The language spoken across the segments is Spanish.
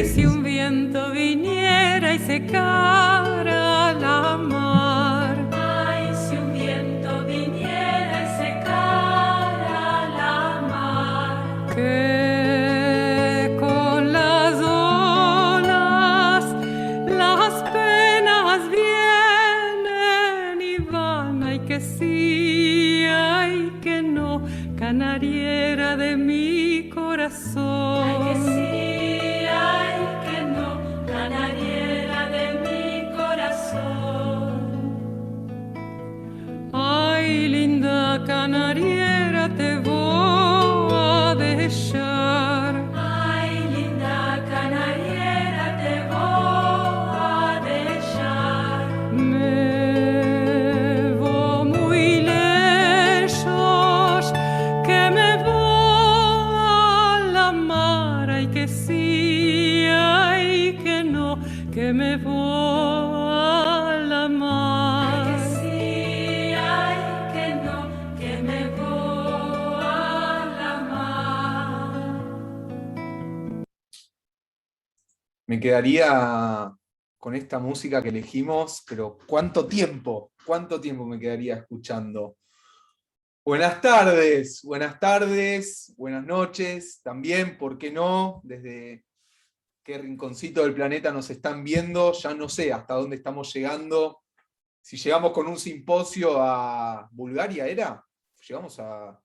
si un viento viniera y secara la mar. Ay, si un viento viniera y secara la mar. Que con las olas las penas vienen y van. Ay, que sí, ay, que no, canariera de mi corazón. Ay, que sí, ay, que no, canariera de mi corazón. Ay, linda canariera, te voy a dejar. Ay, linda canariera, te voy a dejar. Me voy muy lejos, que me voy a la mar. Ay, que sí, ay, que no, que me voy a la mar. Ay, que sí, ay, que no, que me voy a la mar. Me quedaría con esta música que elegimos, pero ¿cuánto tiempo me quedaría escuchando? Buenas tardes, buenas noches, también, ¿por qué no? Desde qué rinconcito del planeta nos están viendo, ya no sé hasta dónde estamos llegando. Si llegamos con un simposio a Bulgaria, ¿era? Llegamos a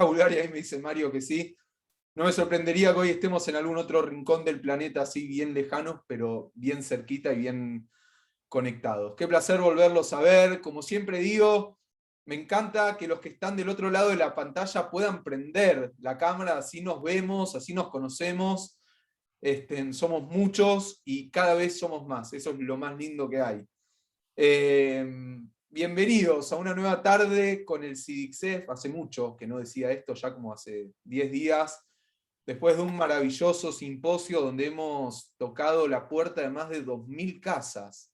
Bulgaria, ahí me dice Mario que sí. No me sorprendería que hoy estemos en algún otro rincón del planeta, así bien lejanos, pero bien cerquita y bien conectados. Qué placer volverlos a ver. Como siempre digo, me encanta que los que están del otro lado de la pantalla puedan prender la cámara, así nos vemos, así nos conocemos. Somos muchos y cada vez somos más. Eso es lo más lindo que hay. Bienvenidos a una nueva tarde con el CIDICSEF. Hace mucho que no decía esto, ya como hace 10 días. Después de un maravilloso simposio donde hemos tocado la puerta de más de 2.000 casas.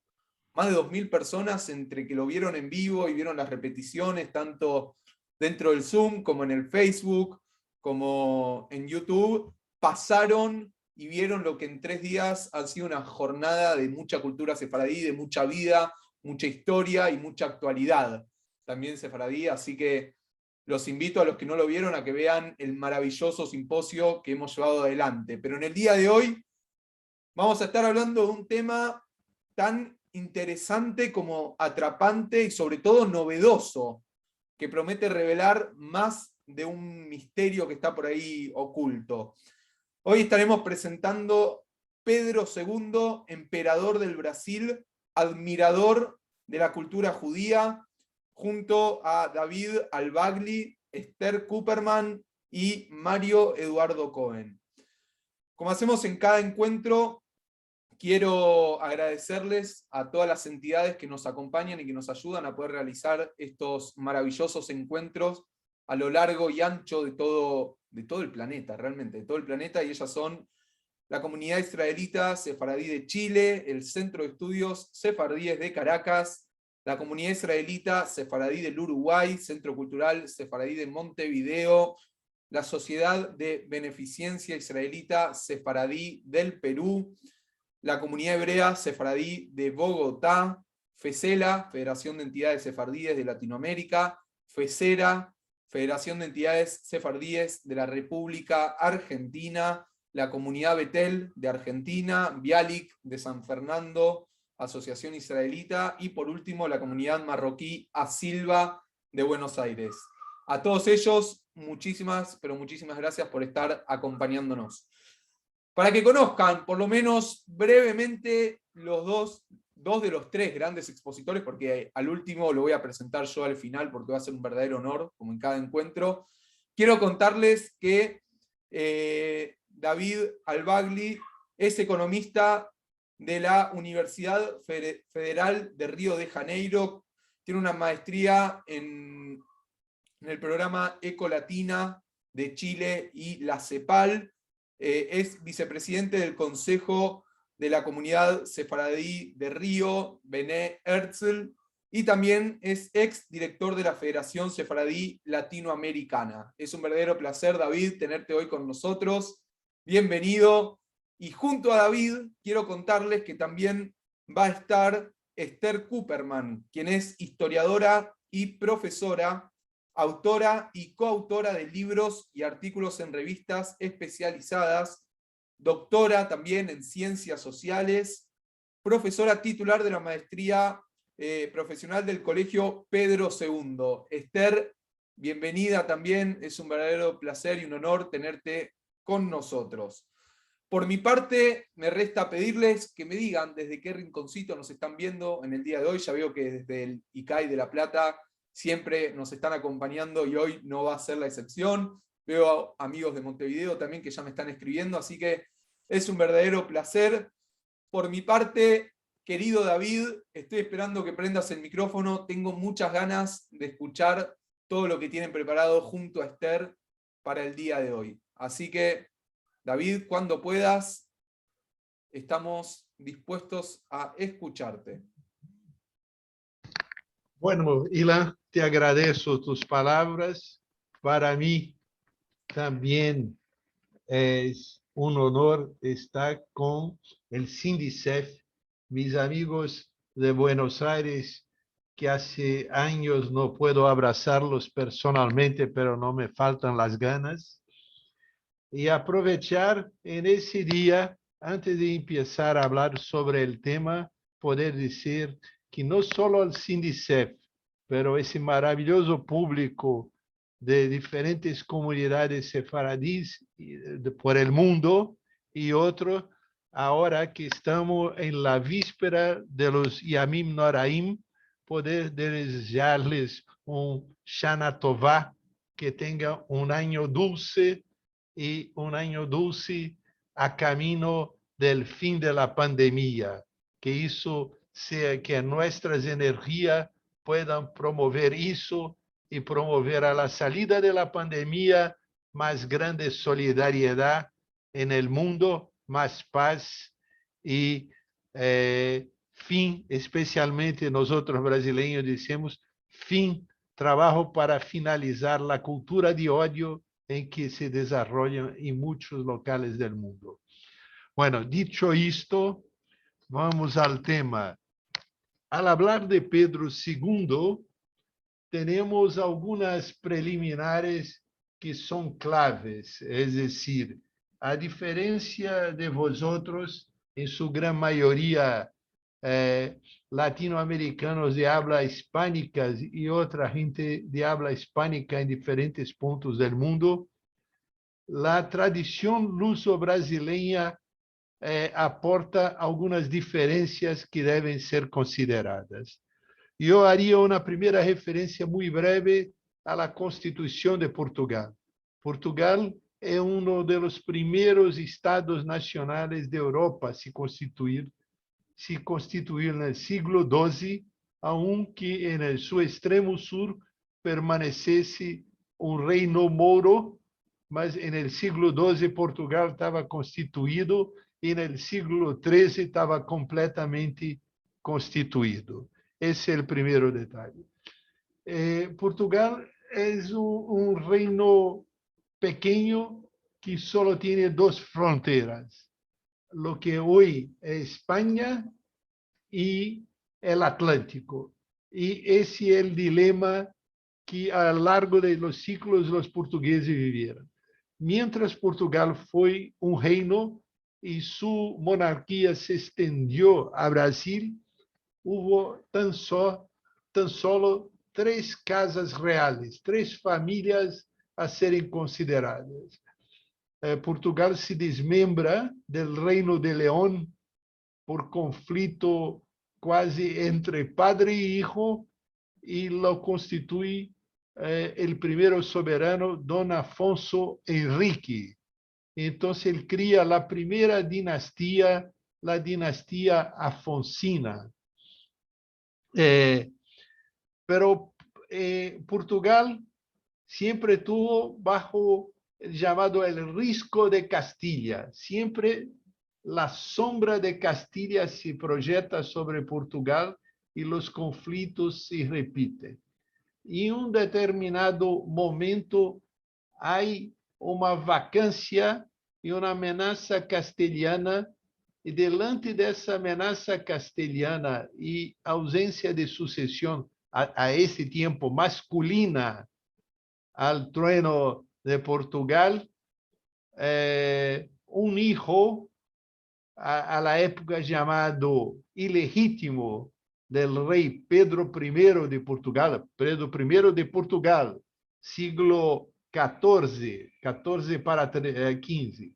Más de 2.000 personas entre que lo vieron en vivo y vieron las repeticiones, tanto dentro del Zoom como en el Facebook, como en YouTube, pasaron y vieron lo que en 3 días ha sido una jornada de mucha cultura sefaradí, de mucha vida, mucha historia y mucha actualidad también sefaradí, así que los invito a los que no lo vieron a que vean el maravilloso simposio que hemos llevado adelante. Pero en el día de hoy vamos a estar hablando de un tema tan interesante como atrapante y sobre todo novedoso, que promete revelar más de un misterio que está por ahí oculto. Hoy estaremos presentando Pedro II, emperador del Brasil, admirador de la cultura judía, junto a David Albagli, Esther Cooperman y Mario Eduardo Cohen. Como hacemos en cada encuentro, quiero agradecerles a todas las entidades que nos acompañan y que nos ayudan a poder realizar estos maravillosos encuentros a lo largo y ancho de todo el planeta, realmente, de todo el planeta, y ellas son la comunidad israelita sefaradí de Chile, el Centro de Estudios Sefardíes de Caracas, la comunidad israelita sefaradí del Uruguay, Centro Cultural Sefaradí de Montevideo, la Sociedad de Beneficencia Israelita Sefaradí del Perú, la comunidad hebrea sefaradí de Bogotá, FESELA, Federación de Entidades Sefardíes de Latinoamérica, FESERA, Federación de Entidades Sefardíes de la República Argentina, la comunidad Betel de Argentina, Bialik de San Fernando, Asociación Israelita, y por último la comunidad marroquí Asilva de Buenos Aires. A todos ellos, muchísimas, pero muchísimas gracias por estar acompañándonos. Para que conozcan, por lo menos brevemente, dos de los 3 grandes expositores, porque al último lo voy a presentar yo al final, porque va a ser un verdadero honor, como en cada encuentro. Quiero contarles que David Albagli es economista de la Universidad Federal de Río de Janeiro, tiene una maestría en el programa Ecolatina de Chile y la CEPAL, es vicepresidente del Consejo de la Comunidad Sefaradí de Río, Bené Herzl, y también es ex director de la Federación Sefaradí Latinoamericana. Es un verdadero placer, David, tenerte hoy con nosotros. Bienvenido. Y junto a David, quiero contarles que también va a estar Esther Cooperman, quien es historiadora y profesora, autora y coautora de libros y artículos en revistas especializadas, doctora también en ciencias sociales, profesora titular de la maestría profesional del Colegio Pedro II. Esther, bienvenida también, es un verdadero placer y un honor tenerte con nosotros. Por mi parte, me resta pedirles que me digan desde qué rinconcito nos están viendo en el día de hoy. Ya veo que desde el ICAI de La Plata siempre nos están acompañando y hoy no va a ser la excepción. Veo amigos de Montevideo también que ya me están escribiendo, así que es un verdadero placer. Por mi parte, querido David, estoy esperando que prendas el micrófono. Tengo muchas ganas de escuchar todo lo que tienen preparado junto a Esther para el día de hoy. Así que, David, cuando puedas, estamos dispuestos a escucharte. Bueno, Ilan, te agradezco tus palabras. Para mí también es un honor estar con el SINDICEF, mis amigos de Buenos Aires, que hace años no puedo abrazarlos personalmente, pero no me faltan las ganas. Y aprovechar en ese día, antes de empezar a hablar sobre el tema, poder decir que no solo el SINDICEF, pero ese maravilloso público de diferentes comunidades sefaradíes por el mundo y otro, ahora que estamos en la víspera de los Yamim Noraim, poder desearles un Shana Tová, que tenga un año dulce y un año dulce a camino del fin de la pandemia, que eso sea que nuestras energías puedan promover eso y promover a la salida de la pandemia más grande solidaridad en el mundo, más paz y fin, especialmente nosotros brasileños decimos, fin, trabajo para finalizar la cultura de odio en que se desarrollan en muchos locales del mundo. Bueno, dicho esto, vamos al tema. Al hablar de Pedro II, tenemos algunas preliminares que son claves, es decir, a diferencia de vosotros, en su gran mayoría latinoamericanos de habla hispánica y otra gente de habla hispánica en diferentes puntos del mundo, la tradición luso-brasileña aporta algunas diferencias que deben ser consideradas. Yo haría una primera referencia muy breve a la Constitución de Portugal. Portugal es uno de los primeros estados nacionales de Europa a se constituir en el siglo XII, aunque en su extremo sur permaneciese un reino moro, mas en el siglo XII Portugal estaba constituido y en el siglo XIII estaba completamente constituido. Ese es el primer detalle. Portugal es un reino pequeño que solo tiene dos fronteras, lo que hoy es España y el Atlántico. Y ese es el dilema que a lo largo de los siglos los portugueses vivieron. Mientras Portugal fue un reino y su monarquía se extendió a Brasil, hubo tan solo 3 casas reales, 3 familias a serem consideradas. Portugal se desmembra del Reino de León por conflito quase entre padre e hijo y lo constituye el primer soberano, Don Afonso Henrique. Entonces él cría la primera dinastía, la dinastía afonsina. Pero Portugal siempre tuvo bajo el llamado el risco de Castilla. Siempre la sombra de Castilla se proyecta sobre Portugal y los conflictos se repiten. Y en un determinado momento hay una vacancia e uma ameaça castelhana, e delante dessa ameaça castelhana e ausência de sucessão a esse tempo masculina al trono de Portugal, um hijo a la época chamado ilegítimo del rei Pedro I de Portugal, Pedro I de Portugal, siglo XIV, 14 para 15,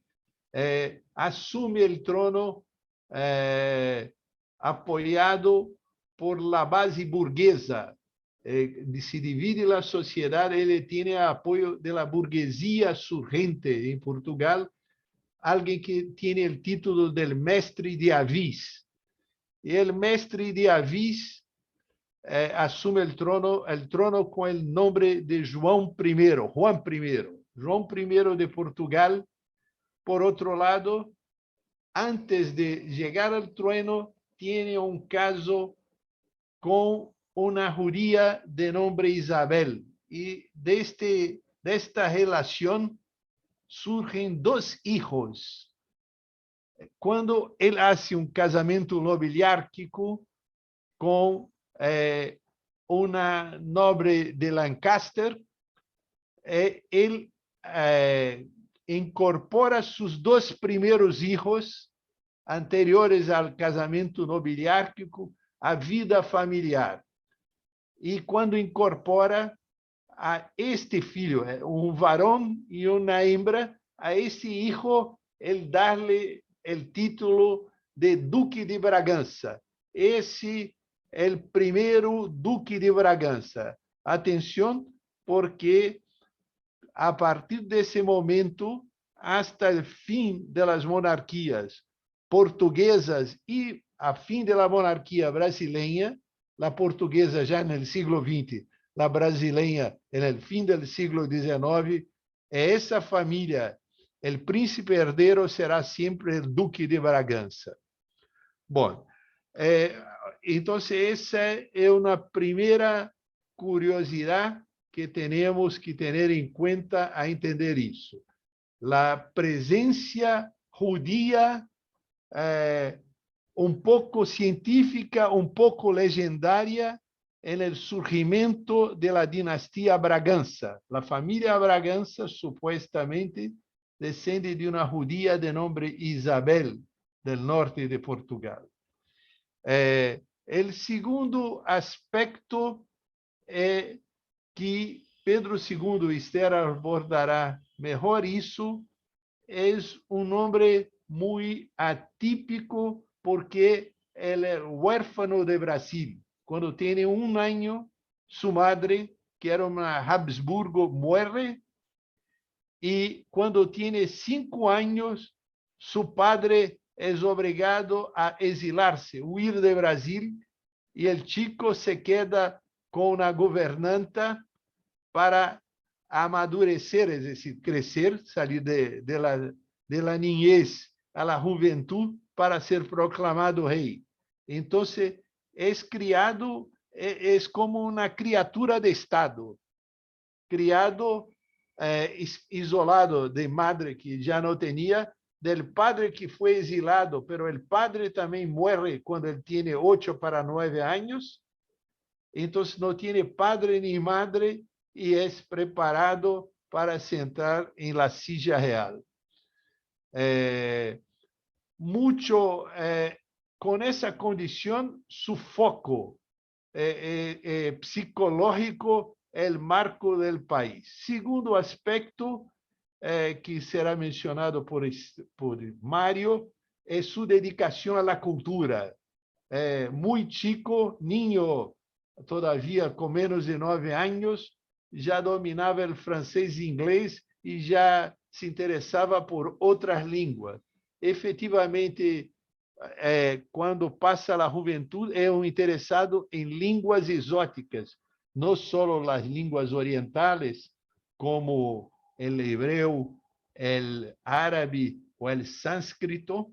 assume o trono apoiado por la base burguesa. Se divide a sociedade, ele tem apoio da burguesia surgente em Portugal, alguém que tem o título de mestre de Avis. E o mestre de Avis assume o trono com o nome de João I. João I de Portugal. Por outro lado, antes de chegar ao trono, tem caso com uma judia de nome Isabel. E desta relação surgem 2 hijos. Quando ele hace casamento nobiliárquico com uma nobre de Lancaster, ele incorpora seus 2 primeiros hijos anteriores ao casamento nobiliárquico à vida familiar. E quando incorpora a este filho, um varão e uma hembra, a esse hijo, ele dá-lhe o título de Duque de Bragança. Esse é o primeiro Duque de Bragança. Atenção, porque a partir desse momento, hasta o fim das monarquias portuguesas e a fim da monarquia brasileira, a portuguesa já no século XX, a brasileira no fim do século XIX, essa família, o príncipe herdeiro será sempre o Duque de Bragança. Bom, então essa é uma primeira curiosidade que temos que ter em conta a entender isso. A presença judia um pouco científica, um pouco legendária no surgimento da dinastia Bragança. A família Bragança, supostamente, descende de uma judia de nome Isabel, do norte de Portugal. O segundo aspecto é que Pedro II, Esther abordará melhor isso, é um homem muito atípico porque ele é huérfano de Brasil. Quando tem 1 ano, sua madre, que era uma Habsburgo, morre, e quando tem 5 anos, seu padre é obrigado a exilar-se, huir de Brasil, e o chico se queda com uma governanta para amadurecer, é decir, crescer, sair de la niñez a la juventud para ser proclamado rei. Então, é criado, é como uma criatura de Estado, criado isolado de madre que já não tinha, del padre que foi exilado, pero el padre também morre quando ele tem 8 para 9 anos, então não tem padre nem madre e é preparado para sentar em la silla real. Com essa condição, su foco psicológico é o marco do país. Segundo aspecto, que será mencionado por Mário, é sua dedicação à cultura. Muito chico, niño, todavia com menos de 9 anos, já dominava o francês e inglês e já se interessava por outras línguas. Efetivamente, quando passa a juventude, é um interessado em línguas exóticas, não só as línguas orientais, como o hebreu, o árabe ou o sânscrito,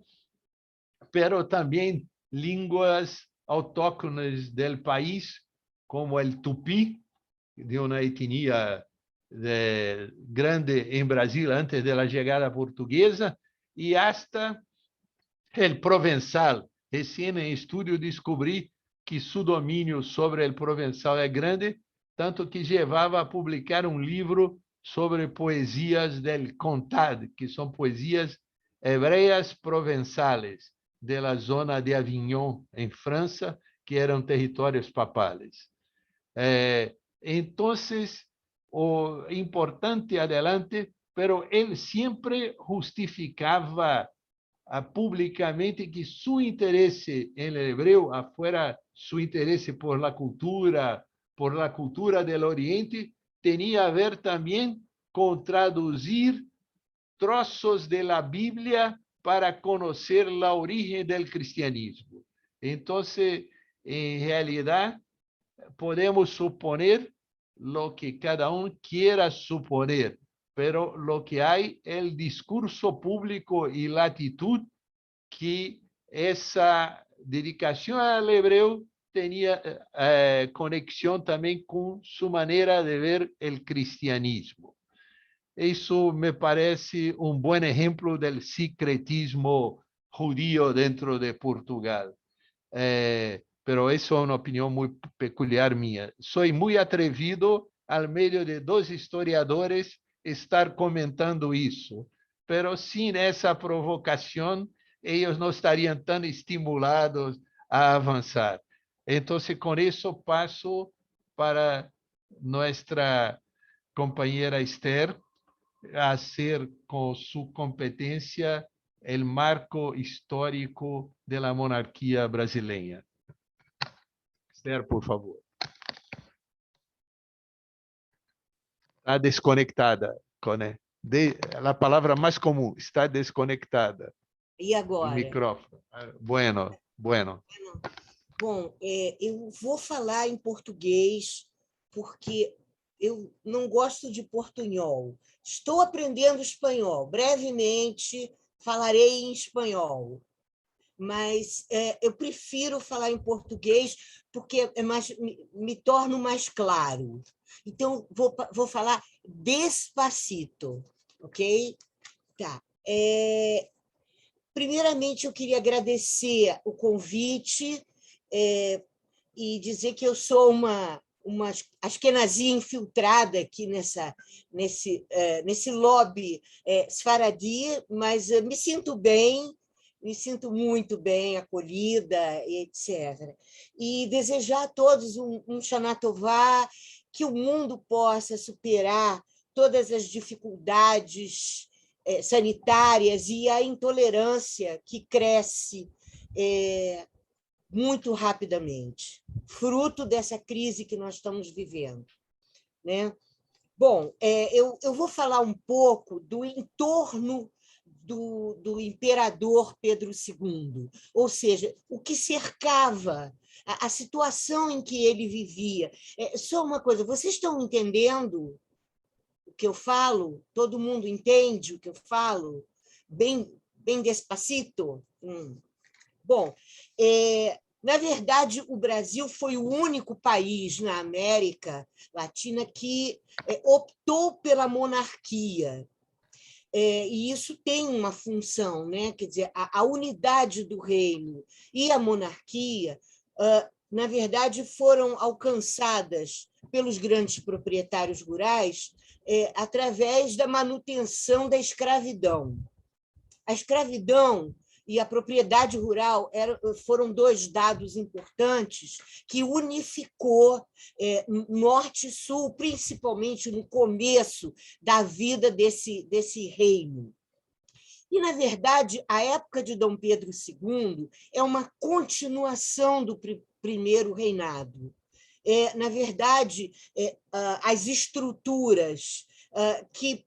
pero também línguas autóctonas do país, como o tupi, de uma etnia grande em Brasil antes da chegada portuguesa, e hasta el Provençal. Recién em estudo descobri que seu domínio sobre o Provençal é grande, tanto que levava a publicar um livro sobre poesias del Comtat, que são poesias hebreias provençales, da zona de Avignon, em França, que eram territórios papales. Então, o importante adelante, pero ele sempre justificava públicamente que seu interesse em hebreu, afuera seu interesse por la cultura do Oriente, tinha a ver também com traduzir trozos de la Bíblia para conhecer a origem do cristianismo. Então, em realidade, podemos suponer lo que cada quiera suponer, pero lo que hay el discurso público y la actitud que esa dedicación al hebreo tenía conexión también con su manera de ver el cristianismo. Eso me parece un buen ejemplo del secretismo judío dentro de Portugal. Pero eso es una opinión muy peculiar mía. Soy muy atrevido, al medio de dos historiadores, estar comentando isso, pero sin essa provocação, eles não estariam tão estimulados a avançar. Então, com isso, passo para nossa companheira Esther, a ser, com sua competência, o marco histórico da monarquia brasileira. Esther, por favor. Está desconectada, Coné. A palavra mais comum, está desconectada. E agora? O microfone. Bueno. Bom, eu vou falar em português, porque eu não gosto de portunhol. Estou aprendendo espanhol. Brevemente falarei em espanhol, mas eu prefiro falar em português porque me torno mais claro. Então, vou falar despacito, ok? Tá. Primeiramente, eu queria agradecer o convite e dizer que eu sou uma askenazia infiltrada aqui nesse lobby sfaradi, mas me sinto bem, me sinto muito bem acolhida, etc. E desejar a todos um Shana Tová, que o mundo possa superar todas as dificuldades sanitárias e a intolerância que cresce muito rapidamente, fruto dessa crise que nós estamos vivendo, né? Bom, eu vou falar um pouco do entorno do imperador Pedro II, ou seja, o que cercava a situação em que ele vivia. Só uma coisa, vocês estão entendendo o que eu falo? Todo mundo entende o que eu falo? Bem despacito? Bom, na verdade, o Brasil foi o único país na América Latina que optou pela monarquia. E isso tem uma função, né? Quer dizer, a unidade do reino e a monarquia, na verdade, foram alcançadas pelos grandes proprietários rurais através da manutenção da escravidão. A escravidão e a propriedade rural foram dois dados importantes que unificou norte e sul, principalmente no começo da vida desse reino. E, na verdade, a época de Dom Pedro II é uma continuação do primeiro reinado. Na verdade, as estruturas que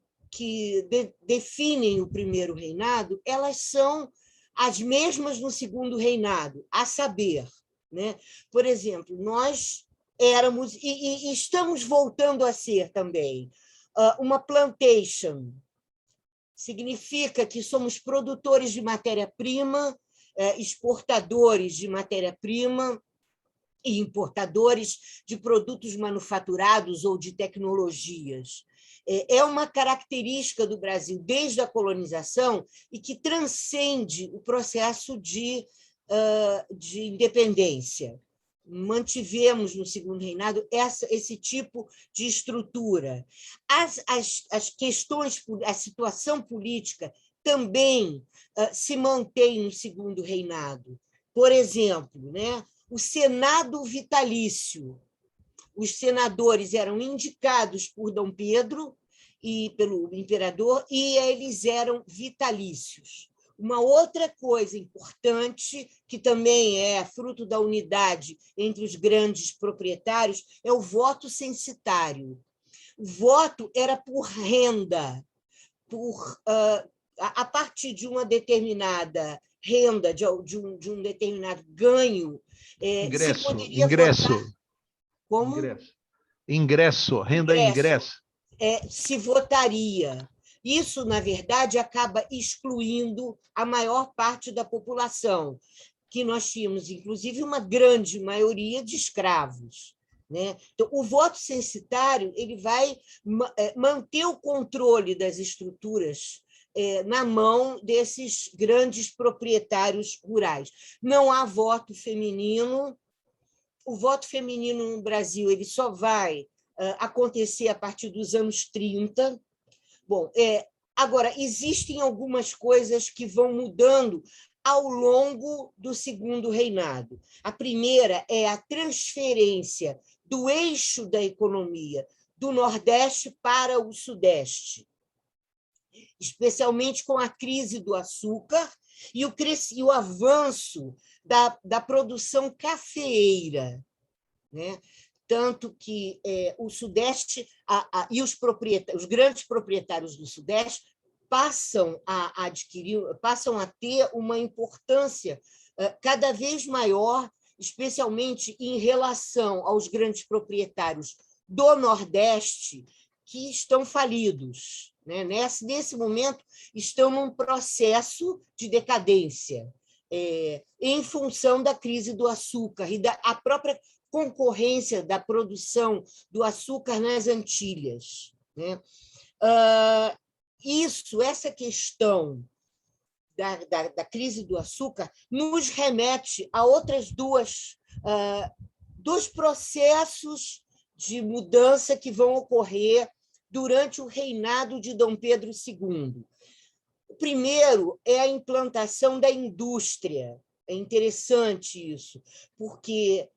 definem o primeiro reinado, elas são as mesmas no segundo reinado, a saber, né? Por exemplo, nós éramos, e estamos voltando a ser também, uma plantation. Significa que somos produtores de matéria-prima, exportadores de matéria-prima e importadores de produtos manufaturados ou de tecnologias. é uma característica do Brasil desde a colonização e que transcende o processo de independência. Mantivemos no Segundo Reinado esse tipo de estrutura. As questões, a situação política também se mantém no Segundo Reinado. Por exemplo, né, o Senado vitalício. Os senadores eram indicados por Dom Pedro e pelo imperador, e eles eram vitalícios. Uma outra coisa importante, que também é fruto da unidade entre os grandes proprietários, é o voto censitário. O voto era por renda, a partir de uma determinada renda, de um determinado ganho, se poderia votar. Como? Ingresso, renda ingresso. Se votaria. Isso, na verdade, acaba excluindo a maior parte da população, que nós tínhamos, inclusive, uma grande maioria de escravos. Né? Então, o voto censitário ele vai manter o controle das estruturas na mão desses grandes proprietários rurais. Não há voto feminino. O voto feminino no Brasil ele só vai acontecer a partir dos anos 30. Bom, agora, existem algumas coisas que vão mudando ao longo do Segundo Reinado. A primeira é a transferência do eixo da economia do Nordeste para o Sudeste, especialmente com a crise do açúcar e o avanço da produção cafeeira, né? Tanto que o Sudeste e os grandes proprietários do Sudeste passam a ter uma importância cada vez maior, especialmente em relação aos grandes proprietários do Nordeste, que estão falidos. Né? Nesse momento, estão num processo de decadência, em função da crise do açúcar e da própria concorrência da produção do açúcar nas Antilhas. Né? Essa questão da crise do açúcar nos remete a outras dois processos de mudança que vão ocorrer durante o reinado de Dom Pedro II. O primeiro é a implantação da indústria. É interessante isso, porque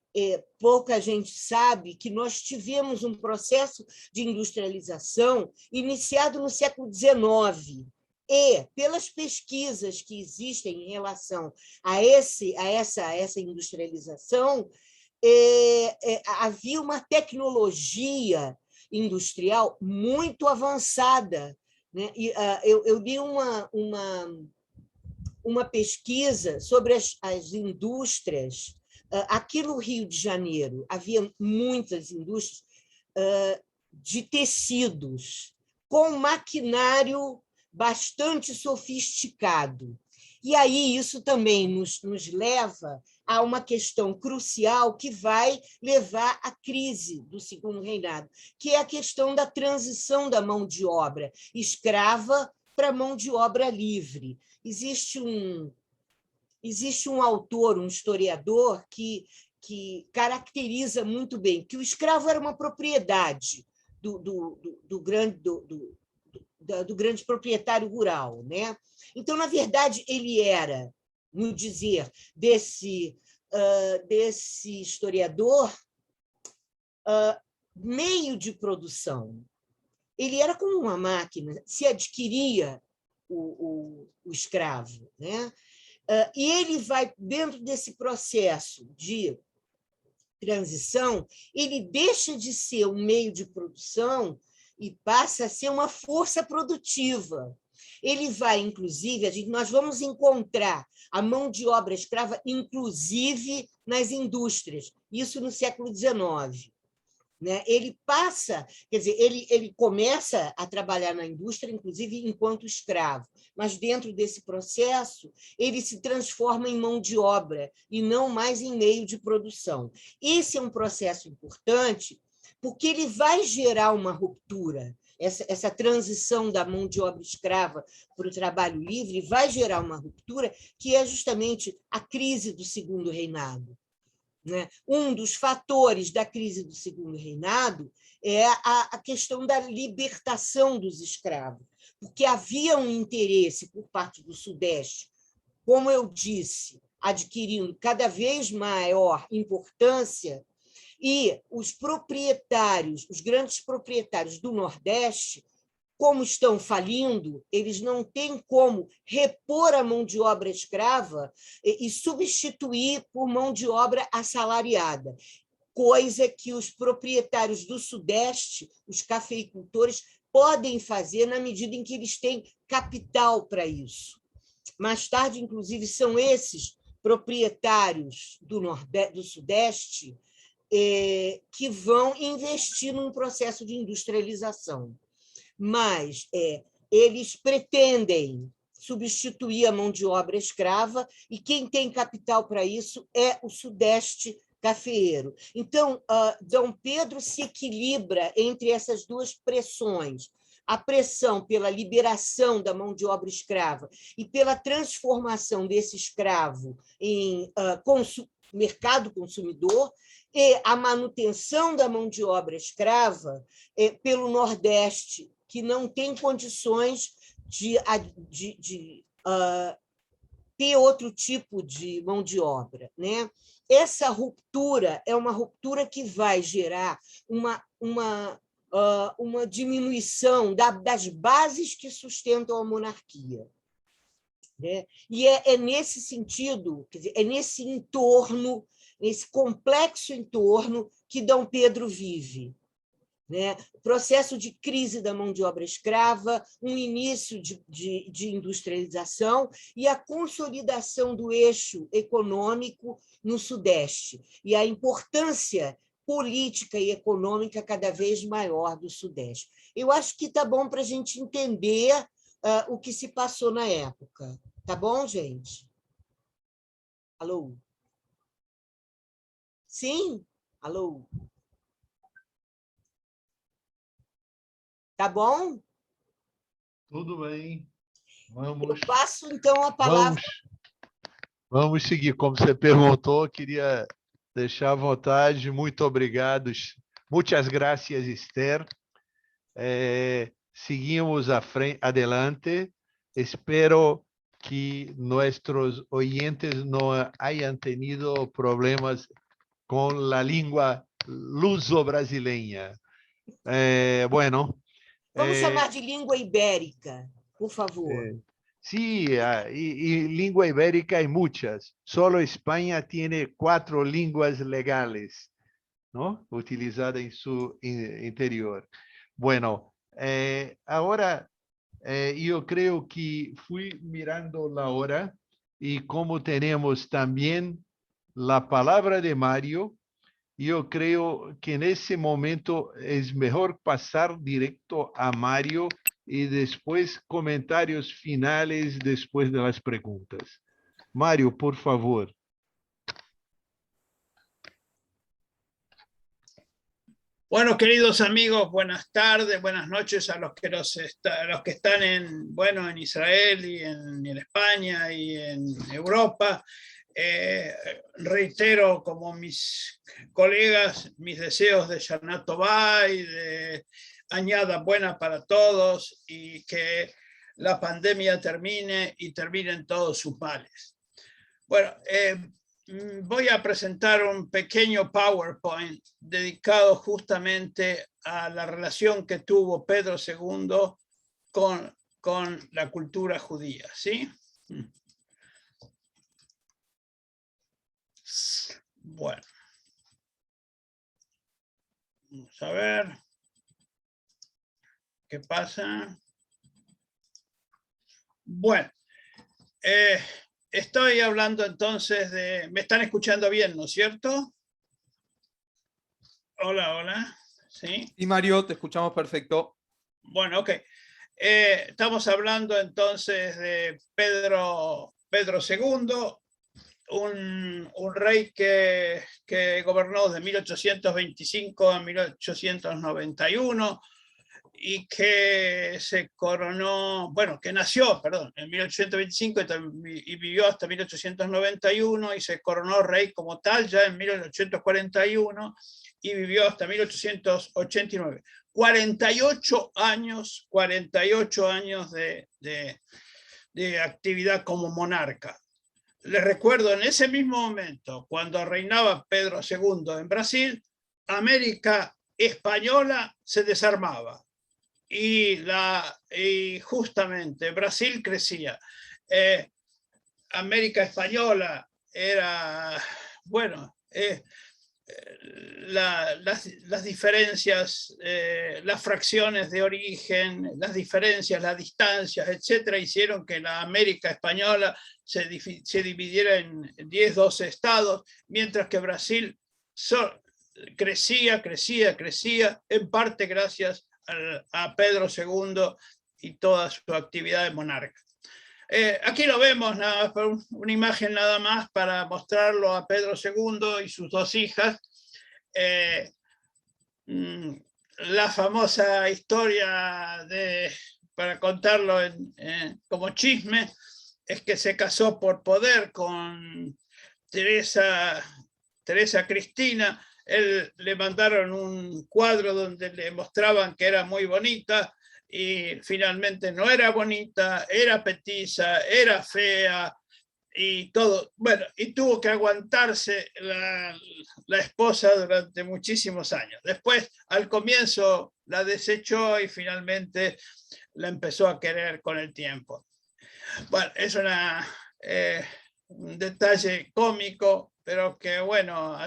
pouca gente sabe que nós tivemos um processo de industrialização iniciado no século XIX, e, pelas pesquisas que existem em relação a essa industrialização, havia uma tecnologia industrial muito avançada. Né? Eu li uma pesquisa sobre as indústrias. Aqui no Rio de Janeiro, havia muitas indústrias de tecidos, com maquinário bastante sofisticado. E aí isso também nos leva a uma questão crucial que vai levar à crise do Segundo Reinado, que é a questão da transição da mão de obra escrava para a mão de obra livre. Existe um autor, um historiador, que caracteriza muito bem que o escravo era uma propriedade do grande proprietário rural. Né? Então, na verdade, ele era, no dizer desse historiador, meio de produção. Ele era como uma máquina, se adquiria o escravo. Né? E ele vai, dentro desse processo de transição, ele deixa de ser um meio de produção e passa a ser uma força produtiva. Ele vai, inclusive, nós vamos encontrar a mão de obra escrava, inclusive nas indústrias, isso no século XIX. Né? Ele passa, quer dizer, ele começa a trabalhar na indústria, inclusive enquanto escravo, mas dentro desse processo ele se transforma em mão de obra e não mais em meio de produção. Esse é um processo importante porque ele vai gerar uma ruptura. essa transição da mão de obra escrava para o trabalho livre vai gerar uma ruptura, que é justamente a crise do Segundo Reinado. Né? Um dos fatores da crise do Segundo Reinado é a questão da libertação dos escravos, porque havia um interesse por parte do Sudeste, como eu disse, adquirindo cada vez maior importância, e os proprietários, os grandes proprietários do Nordeste, como estão falindo, eles não têm como repor a mão de obra escrava e substituir por mão de obra assalariada, coisa que os proprietários do Sudeste, os cafeicultores, podem fazer na medida em que eles têm capital para isso. Mais tarde, inclusive, são esses proprietários do Sudeste que vão investir num processo de industrialização. Mas eles pretendem substituir a mão de obra escrava, e quem tem capital para isso é o Sudeste cafeeiro. Então, Dom Pedro se equilibra entre essas duas pressões, a pressão pela liberação da mão de obra escrava e pela transformação desse escravo em mercado consumidor, e a manutenção da mão de obra escrava pelo Nordeste, que não tem condições de ter outro tipo de mão de obra. Né? Essa ruptura é uma ruptura que vai gerar uma diminuição das bases que sustentam a monarquia. Né? E é nesse sentido, quer dizer, é nesse entorno, nesse complexo entorno que Dom Pedro vive. Né? O processo de crise da mão de obra escrava, um início de industrialização e a consolidação do eixo econômico no Sudeste, e a importância política e econômica cada vez maior do Sudeste. Eu acho que está bom para a gente entender o que se passou na época. Tá bom, gente? Alô? Sim? Alô? Tá bom? Tudo bem. Eu Vamos, passo, então, a palavra. vamos seguir. Como você perguntou, queria deixar à vontade. Muito obrigado. Muitas gracias, Esther. Seguimos adelante. Espero que nuestros oyentes no hayan tenido problemas con la lengua luso-brasileña. Bueno. Vamos chamar de língua ibérica, por favor. Sí, y lengua ibérica hay muchas. Solo España tiene 4 lenguas legales, ¿no? Utilizadas en su interior. Bueno, ahora yo creo que fui mirando la hora, y como tenemos también la palabra de Mario, yo creo que en ese momento es mejor pasar directo a Mario y después comentarios finales después de las preguntas. Mario, por favor. Bueno, queridos amigos, buenas tardes, buenas noches a los que están en Israel y en España y en Europa. Reitero, como mis colegas, mis deseos de Shana Tová y de añada buena para todos, y que la pandemia termine y terminen todos sus males. Bueno, voy a presentar un pequeño PowerPoint dedicado justamente a la relación que tuvo Pedro II con la cultura judía, ¿sí? Bueno. Vamos a ver qué pasa. Bueno. Estoy hablando entonces de... ¿Me están escuchando bien, no es cierto? Hola, hola. ¿Sí? Y Mario, te escuchamos perfecto. Bueno, ok. Estamos hablando entonces de Pedro II, un rey que gobernó de 1825 a 1891, y que se coronó, bueno, que nació, perdón, en 1825 y vivió hasta 1891 y se coronó rey como tal ya en 1841 y vivió hasta 1889. 48 años de actividad como monarca. Les recuerdo, en ese mismo momento, cuando reinaba Pedro II en Brasil, América española se desarmaba y justamente Brasil crecía. América española era, bueno, las diferencias, las fracciones de origen, las diferencias, las distancias, etcétera, hicieron que la América española se dividiera en 10, 12 estados, mientras que Brasil crecía, en parte gracias a Pedro II y toda su actividad de monarca. Aquí lo vemos, una imagen nada más para mostrarlo a Pedro II y sus dos hijas. La famosa historia, para contarlo como chisme, es que se casó por poder con Teresa Cristina. Le mandaron un cuadro donde le mostraban que era muy bonita, y finalmente no era bonita, era petiza, era fea y todo. Bueno, y tuvo que aguantarse la esposa durante muchísimos años. Después, al comienzo, la desechó y finalmente la empezó a querer con el tiempo. Bueno, es un detalle cómico, pero que, bueno,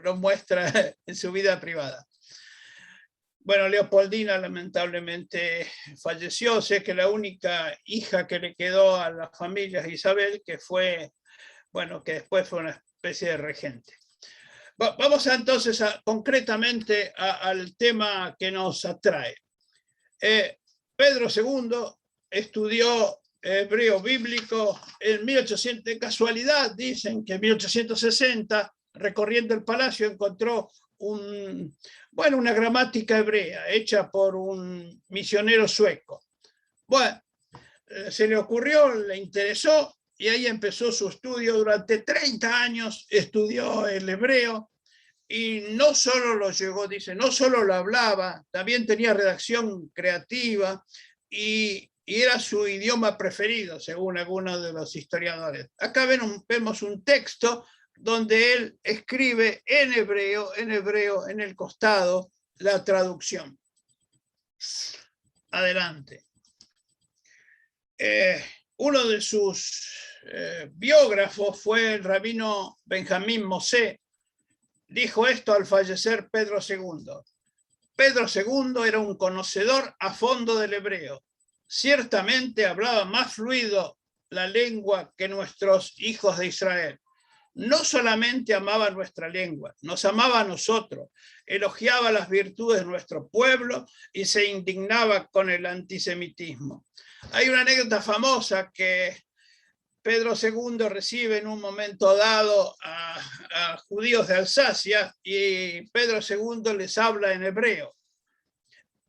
lo muestra en su vida privada. Bueno, Leopoldina lamentablemente falleció. Sé que la única hija que le quedó a la familia es Isabel, que después fue una especie de regente. Vamos entonces concretamente al tema que nos atrae. Pedro II estudió hebreo bíblico en 1800, de casualidad dicen que en 1860, recorriendo el palacio, encontró una gramática hebrea hecha por un misionero sueco. Bueno, se le ocurrió, le interesó, y ahí empezó su estudio. Durante 30 años estudió el hebreo, y no solo no solo lo hablaba, también tenía redacción creativa, y era su idioma preferido, según algunos de los historiadores. Acá vemos un texto donde él escribe en hebreo, en el costado, la traducción. Adelante. Uno de sus biógrafos fue el rabino Benjamín Mosé. Dijo esto al fallecer Pedro II. Pedro II era un conocedor a fondo del hebreo. Ciertamente hablaba más fluido la lengua que nuestros hijos de Israel. No solamente amaba nuestra lengua, nos amaba a nosotros, elogiaba las virtudes de nuestro pueblo y se indignaba con el antisemitismo. Hay una anécdota famosa que Pedro II recibe en un momento dado a judíos de Alsacia, y Pedro II les habla en hebreo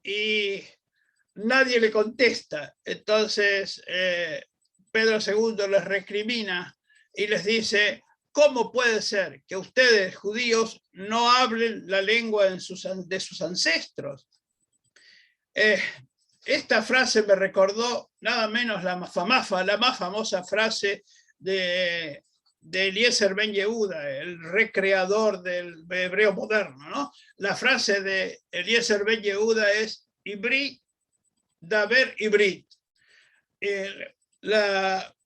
y nadie le contesta. Entonces Pedro II les recrimina y les dice: ¿cómo puede ser que ustedes, judíos, no hablen la lengua de sus ancestros? Esta frase me recordó nada menos la más famosa frase de Eliezer Ben Yehuda, el recreador del hebreo moderno, ¿no? La frase de Eliezer Ben Yehuda es: Ibri, daber ibrit.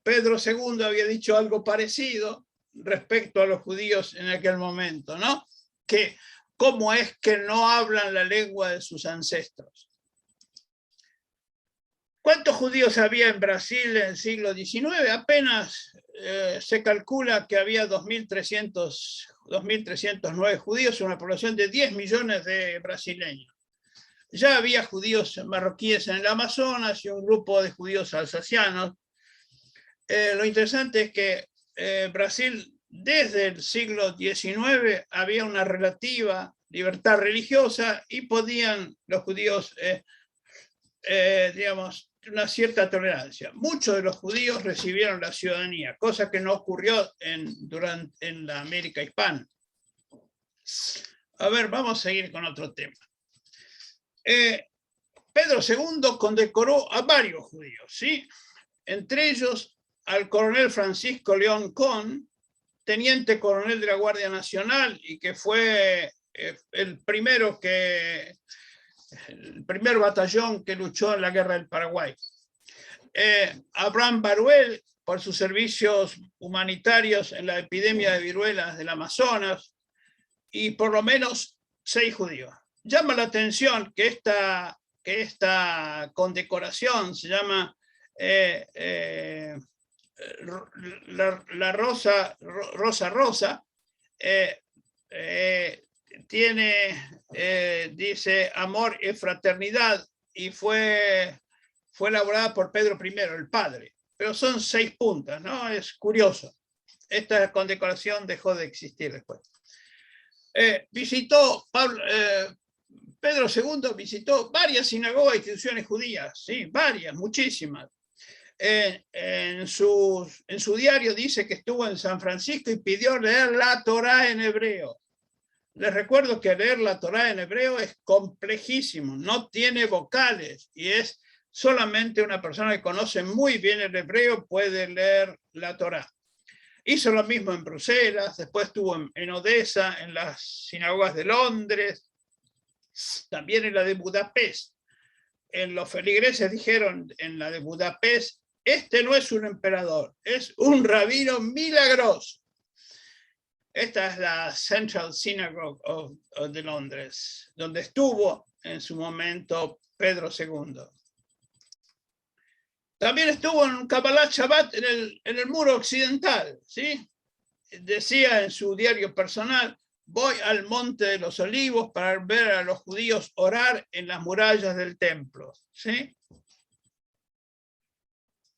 Pedro II había dicho algo parecido respecto a los judíos en aquel momento, ¿no? Que cómo es que no hablan la lengua de sus ancestros. ¿Cuántos judíos había en Brasil en el siglo XIX? Apenas se calcula que había 2.309 judíos, una población de 10 millones de brasileños. Ya había judíos marroquíes en el Amazonas y un grupo de judíos alsacianos. Lo interesante es que Brasil desde el siglo XIX había una relativa libertad religiosa y podían los judíos, digamos, una cierta tolerancia. Muchos de los judíos recibieron la ciudadanía, cosa que no ocurrió en la América hispana. A ver, vamos a seguir con otro tema. Pedro II condecoró a varios judíos, ¿sí? Entre ellos al coronel Francisco León Con, teniente coronel de la Guardia Nacional y que fue el primer batallón que luchó en la Guerra del Paraguay. Abraham Baruel, por sus servicios humanitarios en la epidemia de viruelas del Amazonas, y por lo menos 6 judíos. Llama la atención que esta condecoración se llama la Rosa, tiene, dice, amor y fraternidad, y fue elaborada por Pedro I, el padre. Pero son 6 puntas, ¿no? Es curioso. Esta condecoración dejó de existir después. Pedro II visitó varias sinagogas e instituciones judías, ¿sí? Varias, muchísimas. En su diario dice que estuvo en San Francisco y pidió leer la Torá en hebreo. Les recuerdo que leer la Torá en hebreo es complejísimo, no tiene vocales y es solamente una persona que conoce muy bien el hebreo puede leer la Torá. Hizo lo mismo en Bruselas, después estuvo en Odessa, en las sinagogas de Londres, también en la de Budapest. Los feligreses dijeron en la de Budapest, este no es un emperador, es un rabino milagroso. Esta es la Central Synagogue de Londres, donde estuvo en su momento Pedro II. También estuvo en Kabbalat Shabbat en el muro occidental, ¿sí? Decía en su diario personal, voy al Monte de los Olivos para ver a los judíos orar en las murallas del templo, ¿sí?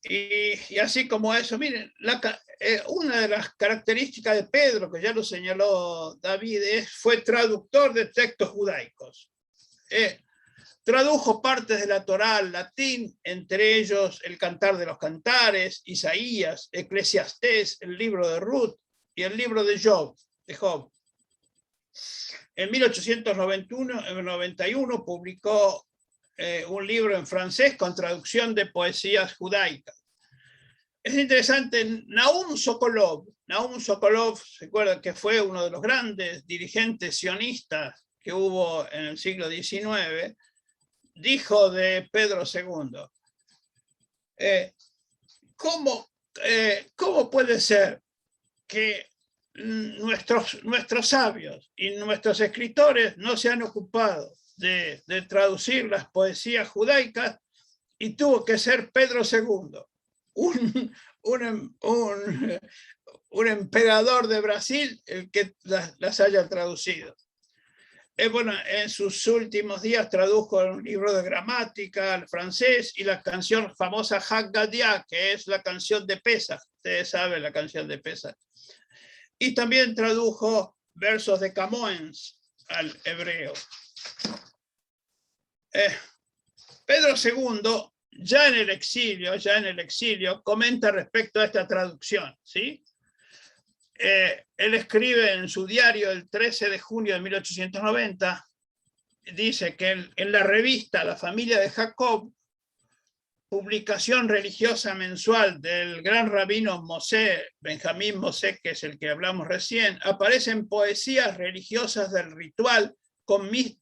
Y así como eso, miren, una de las características de Pedro, que ya lo señaló David, fue traductor de textos judaicos. Tradujo partes de la Torá al latín, entre ellos el Cantar de los Cantares, Isaías, Eclesiastés, el libro de Ruth y el libro de Job. En 1891 publicó un libro en francés con traducción de poesías judaicas. Es interesante, Nahum Sokolov, se acuerdan que fue uno de los grandes dirigentes sionistas que hubo en el siglo XIX, dijo de Pedro II, ¿cómo puede ser que nuestros sabios y nuestros escritores no se han ocupado de traducir las poesías judaicas y tuvo que ser Pedro II, un emperador de Brasil, el que las haya traducido? Bueno, en sus últimos días tradujo un libro de gramática al francés y la canción famosa Haggadah, que es la canción de Pesaj. Ustedes saben la canción de Pesaj. Y también tradujo versos de Camões al hebreo. Pedro II, ya en el exilio, comenta respecto a esta traducción, ¿sí? Él escribe en su diario el 13 de junio de 1890, dice que en la revista La Familia de Jacob, publicación religiosa mensual del gran rabino Mosé, Benjamín Mosé, que es el que hablamos recién, aparecen poesías religiosas del ritual con mi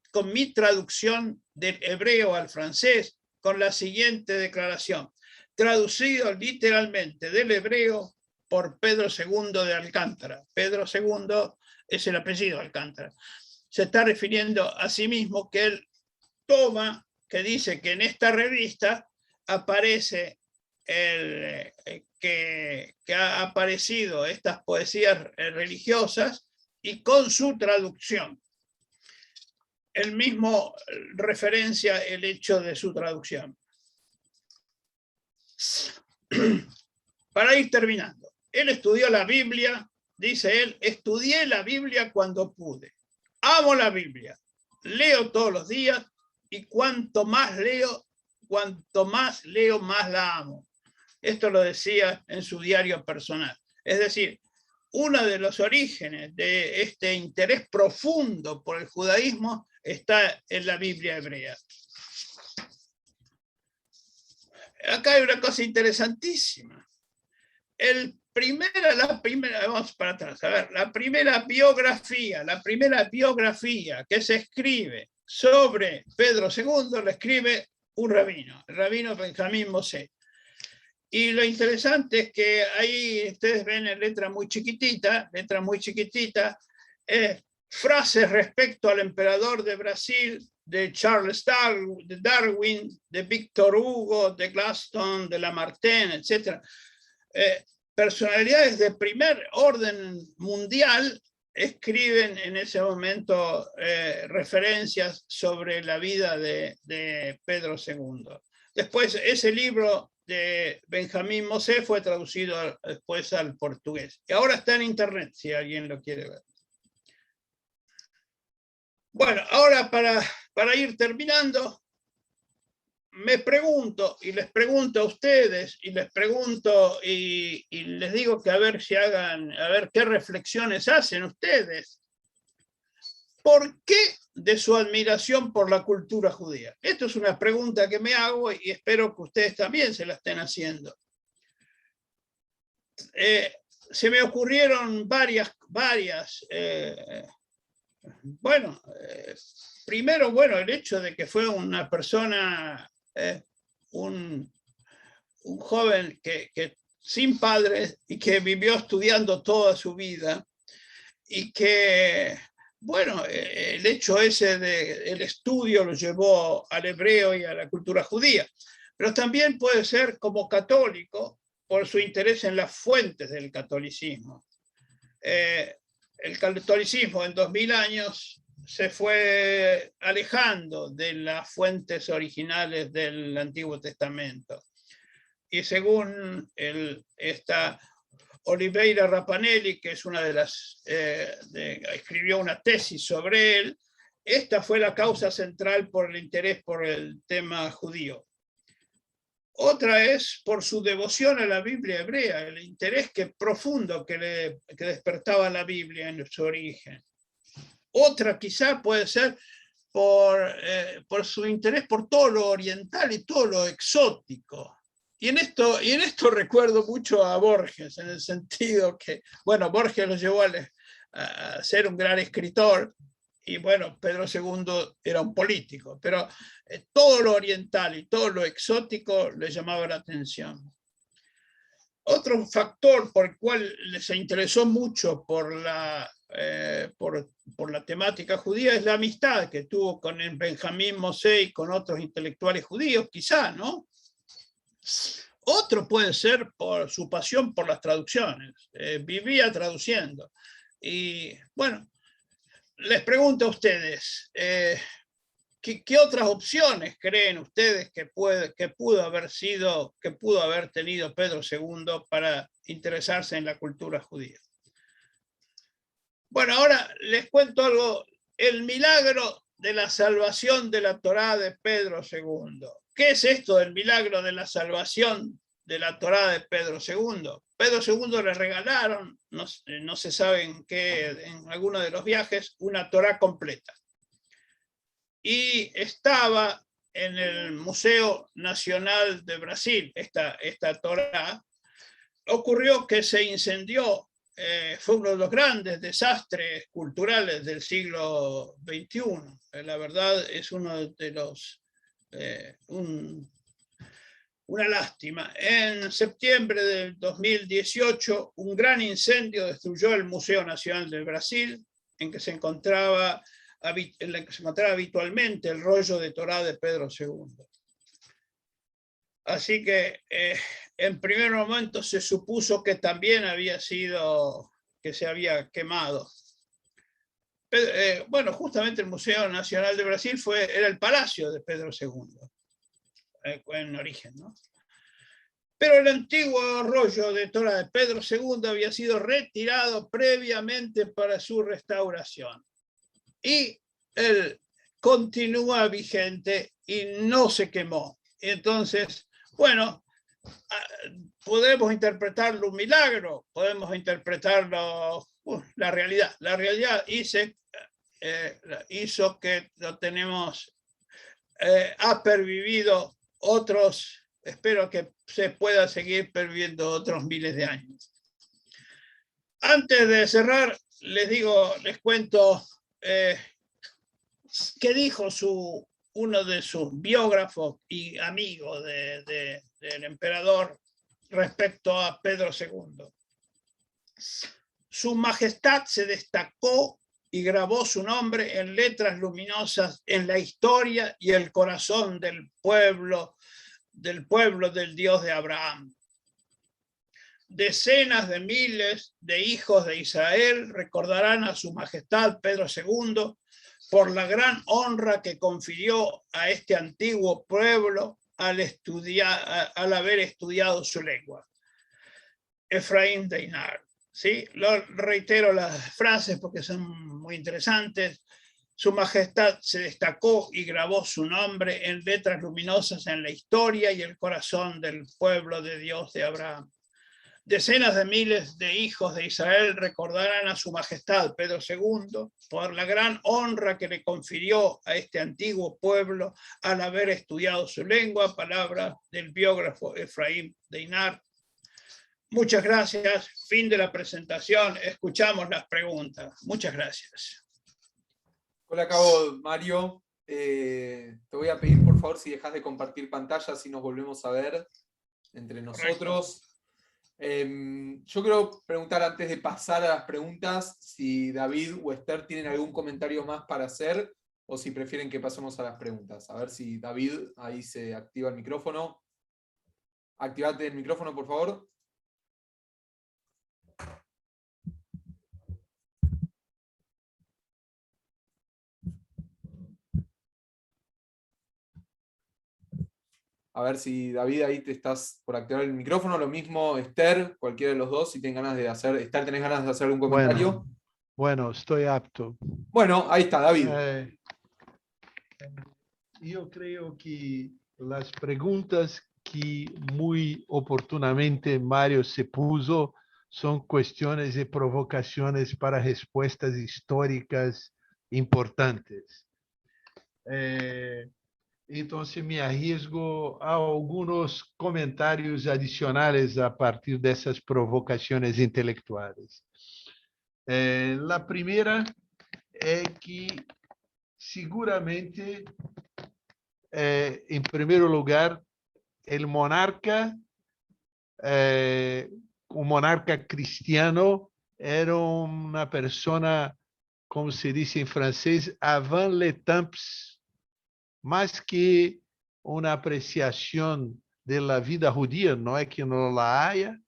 traducción del hebreo al francés, con la siguiente declaración, traducido literalmente del hebreo por Pedro II de Alcántara. Pedro II es el apellido Alcántara. Se está refiriendo a sí mismo que él toma, que dice que en esta revista aparece que ha aparecido estas poesías religiosas y con su traducción. Él mismo referencia el hecho de su traducción. Para ir terminando, él estudió la Biblia dice él, estudié la Biblia cuando pude. Amo la Biblia. Leo todos los días y cuanto más leo, más la amo. Esto lo decía en su diario personal. Es decir, uno de los orígenes de este interés profundo por el judaísmo está en la Biblia hebrea. Acá hay una cosa interesantísima. Vamos para atrás, a ver, la primera biografía que se escribe sobre Pedro II la escribe un rabino, el rabino Benjamín Mosé. Y lo interesante es que ahí ustedes ven en letra muy chiquitita, frases respecto al emperador de Brasil, de Charles Darwin, de Víctor Hugo, de Gladstone, de Lamartine, etc. Personalidades de primer orden mundial escriben en ese momento referencias sobre la vida de Pedro II. Después, ese libro de Benjamín Mosé fue traducido después al portugués. Y ahora está en internet, si alguien lo quiere ver. Bueno, ahora para ir terminando, me pregunto, y les pregunto a ustedes, y les pregunto, y les digo que a ver qué reflexiones hacen ustedes. ¿Por qué de su admiración por la cultura judía? Esto es una pregunta que me hago y espero que ustedes también se la estén haciendo. Se me ocurrieron varias. Primero, el hecho de que fue una persona, un joven que sin padres y que vivió estudiando toda su vida y que, el hecho ese del estudio lo llevó al hebreo y a la cultura judía, pero también puede ser como católico por su interés en las fuentes del catolicismo. El catolicismo en 2000 años se fue alejando de las fuentes originales del Antiguo Testamento. Y según esta Oliveira Rapanelli, que es una de las, escribió una tesis sobre él, esta fue la causa central por el interés por el tema judío. Otra es por su devoción a la Biblia hebrea, el interés profundo que despertaba la Biblia en su origen. Otra quizá puede ser por su interés por todo lo oriental y todo lo exótico. Y en esto recuerdo mucho a Borges, en el sentido que, Borges lo llevó a ser un gran escritor, y Pedro II era un político, pero todo lo oriental y todo lo exótico le llamaba la atención. Otro factor por el cual se interesó mucho por la temática judía es la amistad que tuvo con el Benjamín Mosé y con otros intelectuales judíos, quizá, ¿no? Otro puede ser por su pasión por las traducciones. Vivía traduciendo. Y les pregunto a ustedes, ¿qué otras opciones creen ustedes que pudo haber tenido Pedro II para interesarse en la cultura judía? Ahora les cuento algo, el milagro de la salvación de la Torá de Pedro II. ¿Qué es esto del milagro de la salvación de la Torá de Pedro II? Pedro II le regalaron, no se sabe en alguno de los viajes, una Torá completa. Y estaba en el Museo Nacional de Brasil, esta Torá. Ocurrió que se incendió, fue uno de los grandes desastres culturales del siglo XXI. La verdad es uno de los... una lástima. En septiembre del 2018, un gran incendio destruyó el Museo Nacional del Brasil, en que se encontraba habitualmente el rollo de Torá de Pedro II. Así que en primer momento se supuso que también se había quemado. Justamente el Museo Nacional de Brasil era el palacio de Pedro II, en origen, ¿no? pero el antiguo rollo de Torá de Pedro II había sido retirado previamente para su restauración. Y él continúa vigente y no se quemó. Entonces, bueno, podemos interpretarlo un milagro, podemos interpretarlo la realidad. La realidad hizo que lo tenemos, ha pervivido otros, espero que se pueda seguir perviviendo otros miles de años. Antes de cerrar, les cuento qué dijo uno de sus biógrafos y amigos del emperador respecto a Pedro II. Su majestad se destacó y grabó su nombre en letras luminosas en la historia y el corazón del pueblo del Dios de Abraham. Decenas de miles de hijos de Israel recordarán a su majestad Pedro II por la gran honra que confirió a este antiguo pueblo al haber estudiado su lengua. Efraín Deinar. ¿Sí? Reitero las frases porque son muy interesantes. Su majestad se destacó y grabó su nombre en letras luminosas en la historia y el corazón del pueblo de Dios de Abraham. Decenas de miles de hijos de Israel recordarán a su majestad Pedro II por la gran honra que le confirió a este antiguo pueblo al haber estudiado su lengua, palabra del biógrafo Efraín Deinar. Muchas gracias. Fin de la presentación. Escuchamos las preguntas. Muchas gracias. Hola, cabo Mario. Te voy a pedir, por favor, si dejas de compartir pantalla, si nos volvemos a ver entre nosotros. Yo quiero preguntar antes de pasar a las preguntas si David o Esther tienen algún comentario más para hacer o si prefieren que pasemos a las preguntas. A ver si David ahí se activa el micrófono. Activate el micrófono, por favor. A ver si David ahí te estás por activar el micrófono. Lo mismo Esther, cualquiera de los dos, si tienen ganas de hacer. Esther, ¿tenés ganas de hacer algún comentario? Bueno, estoy apto. Bueno, ahí está, David. Yo creo que las preguntas que muy oportunamente Mario se puso son cuestiones de provocaciones para respuestas históricas importantes. Entonces me arriesgo a algunos comentarios adicionales a partir de esas provocaciones intelectuales. La primera es que seguramente, en primer lugar, el monarca, un monarca cristiano, era una persona, como se dice en francés, avant le temps, más que una apreciación de la vida judía, no es que no la haya,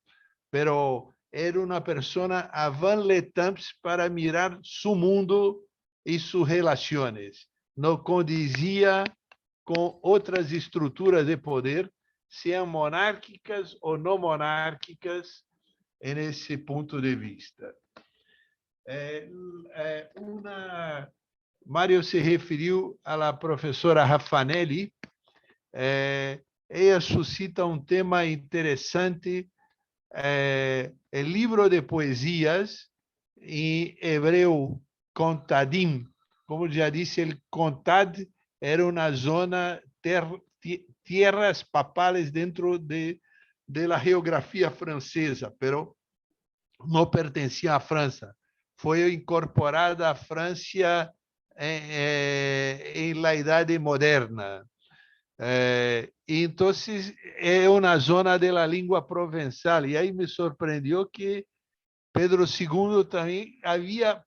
pero era una persona avant le temps para mirar su mundo y sus relaciones. No condizía con otras estructuras de poder, sean monárquicas o no monárquicas, en ese punto de vista. Mário se referiu à professora Raffanelli. Ela suscita um tema interessante. O livro de poesias, em hebreu, Contadim, como já disse, el Contad era uma zona, tierras papales dentro de la geografia francesa, pero não pertencia à França. Foi incorporada à França em la Idade Moderna. Então, é uma zona de la língua provençal. E aí me surpreendeu que Pedro II também havia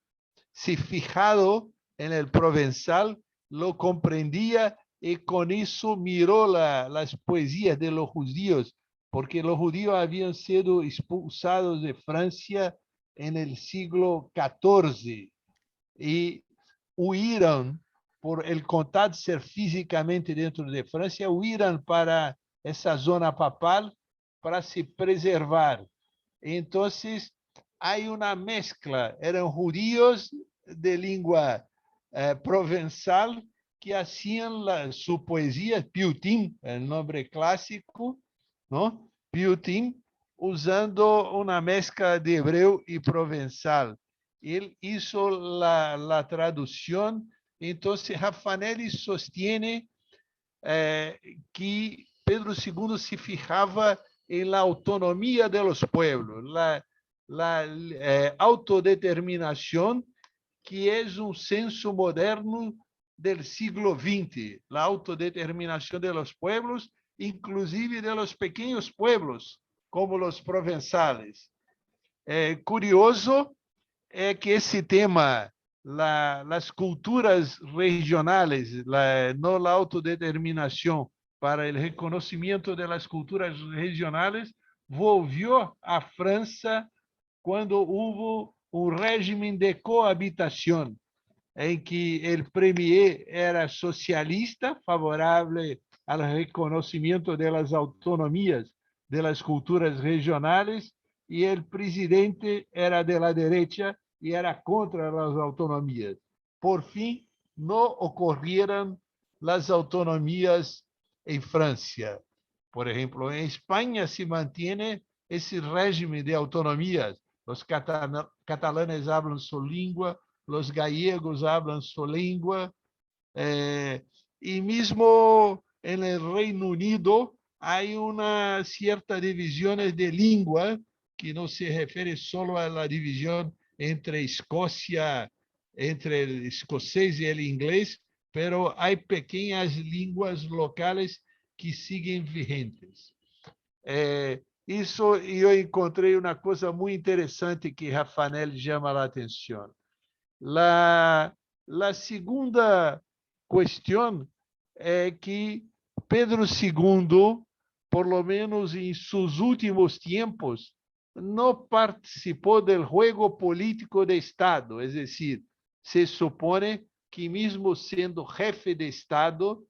se fijado en el provenzal, lo comprendía y con eso miró las poesías de los judíos, porque los judíos habían sido expulsados de Francia en el siglo XIV y huyeron, por el contato ser físicamente dentro de Francia, huyeron para esa zona papal para se preservar. Entonces, hay una mezcla. Eran judíos de lengua provenzal que hacían su poesía, Piotin, el nombre clásico, ¿no? Piotin, usando una mezcla de hebreo y provenzal. Él hizo la traducción. Entonces, Raffanelli sostiene que Pedro II se fijava en la autonomía de los pueblos, la autodeterminación, que es un censo moderno del siglo XX, la autodeterminación de los pueblos, inclusive de los pequeños pueblos, como los provenzales. Curioso que ese tema, las culturas regionales, no la autodeterminación, para el reconocimiento de las culturas regionales, volvió a Francia cuando hubo un régimen de cohabitación, en que el premier era socialista, favorable al reconocimiento de las autonomías de las culturas regionales, y el presidente era de la derecha y era contra las autonomías. Por fin, no ocurrieron las autonomías en Francia. Por ejemplo, en España se mantiene ese régimen de autonomías. Los catalanes hablan su lengua, los gallegos hablan su lengua, y mismo en el Reino Unido hay una cierta divisiones de lengua que no se refiere solo a la división entre Escocia, entre el escocés y el inglés, pero hay pequeñas lenguas locales que siguen vigentes. Isso eu encontrei uma coisa muito interessante que Raffanelli chama a atenção. A segunda questão é que Pedro II, por lo menos em seus últimos tempos, não participou do jogo político de Estado, es decir, se supõe que mesmo sendo jefe de Estado,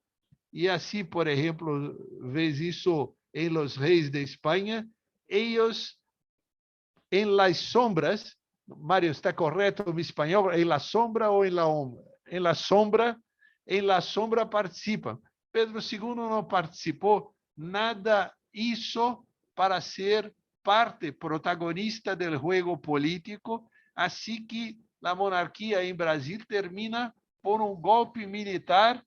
e assim, por exemplo, vês isso em los reis de Espanha, ellos en las sombras, Mario, ¿está correcto mi español? ¿En la sombra o en la sombra? En la sombra participan. Pedro II no participó, nada hizo para ser parte protagonista del juego político, así que la monarquía en Brasil termina por un golpe militar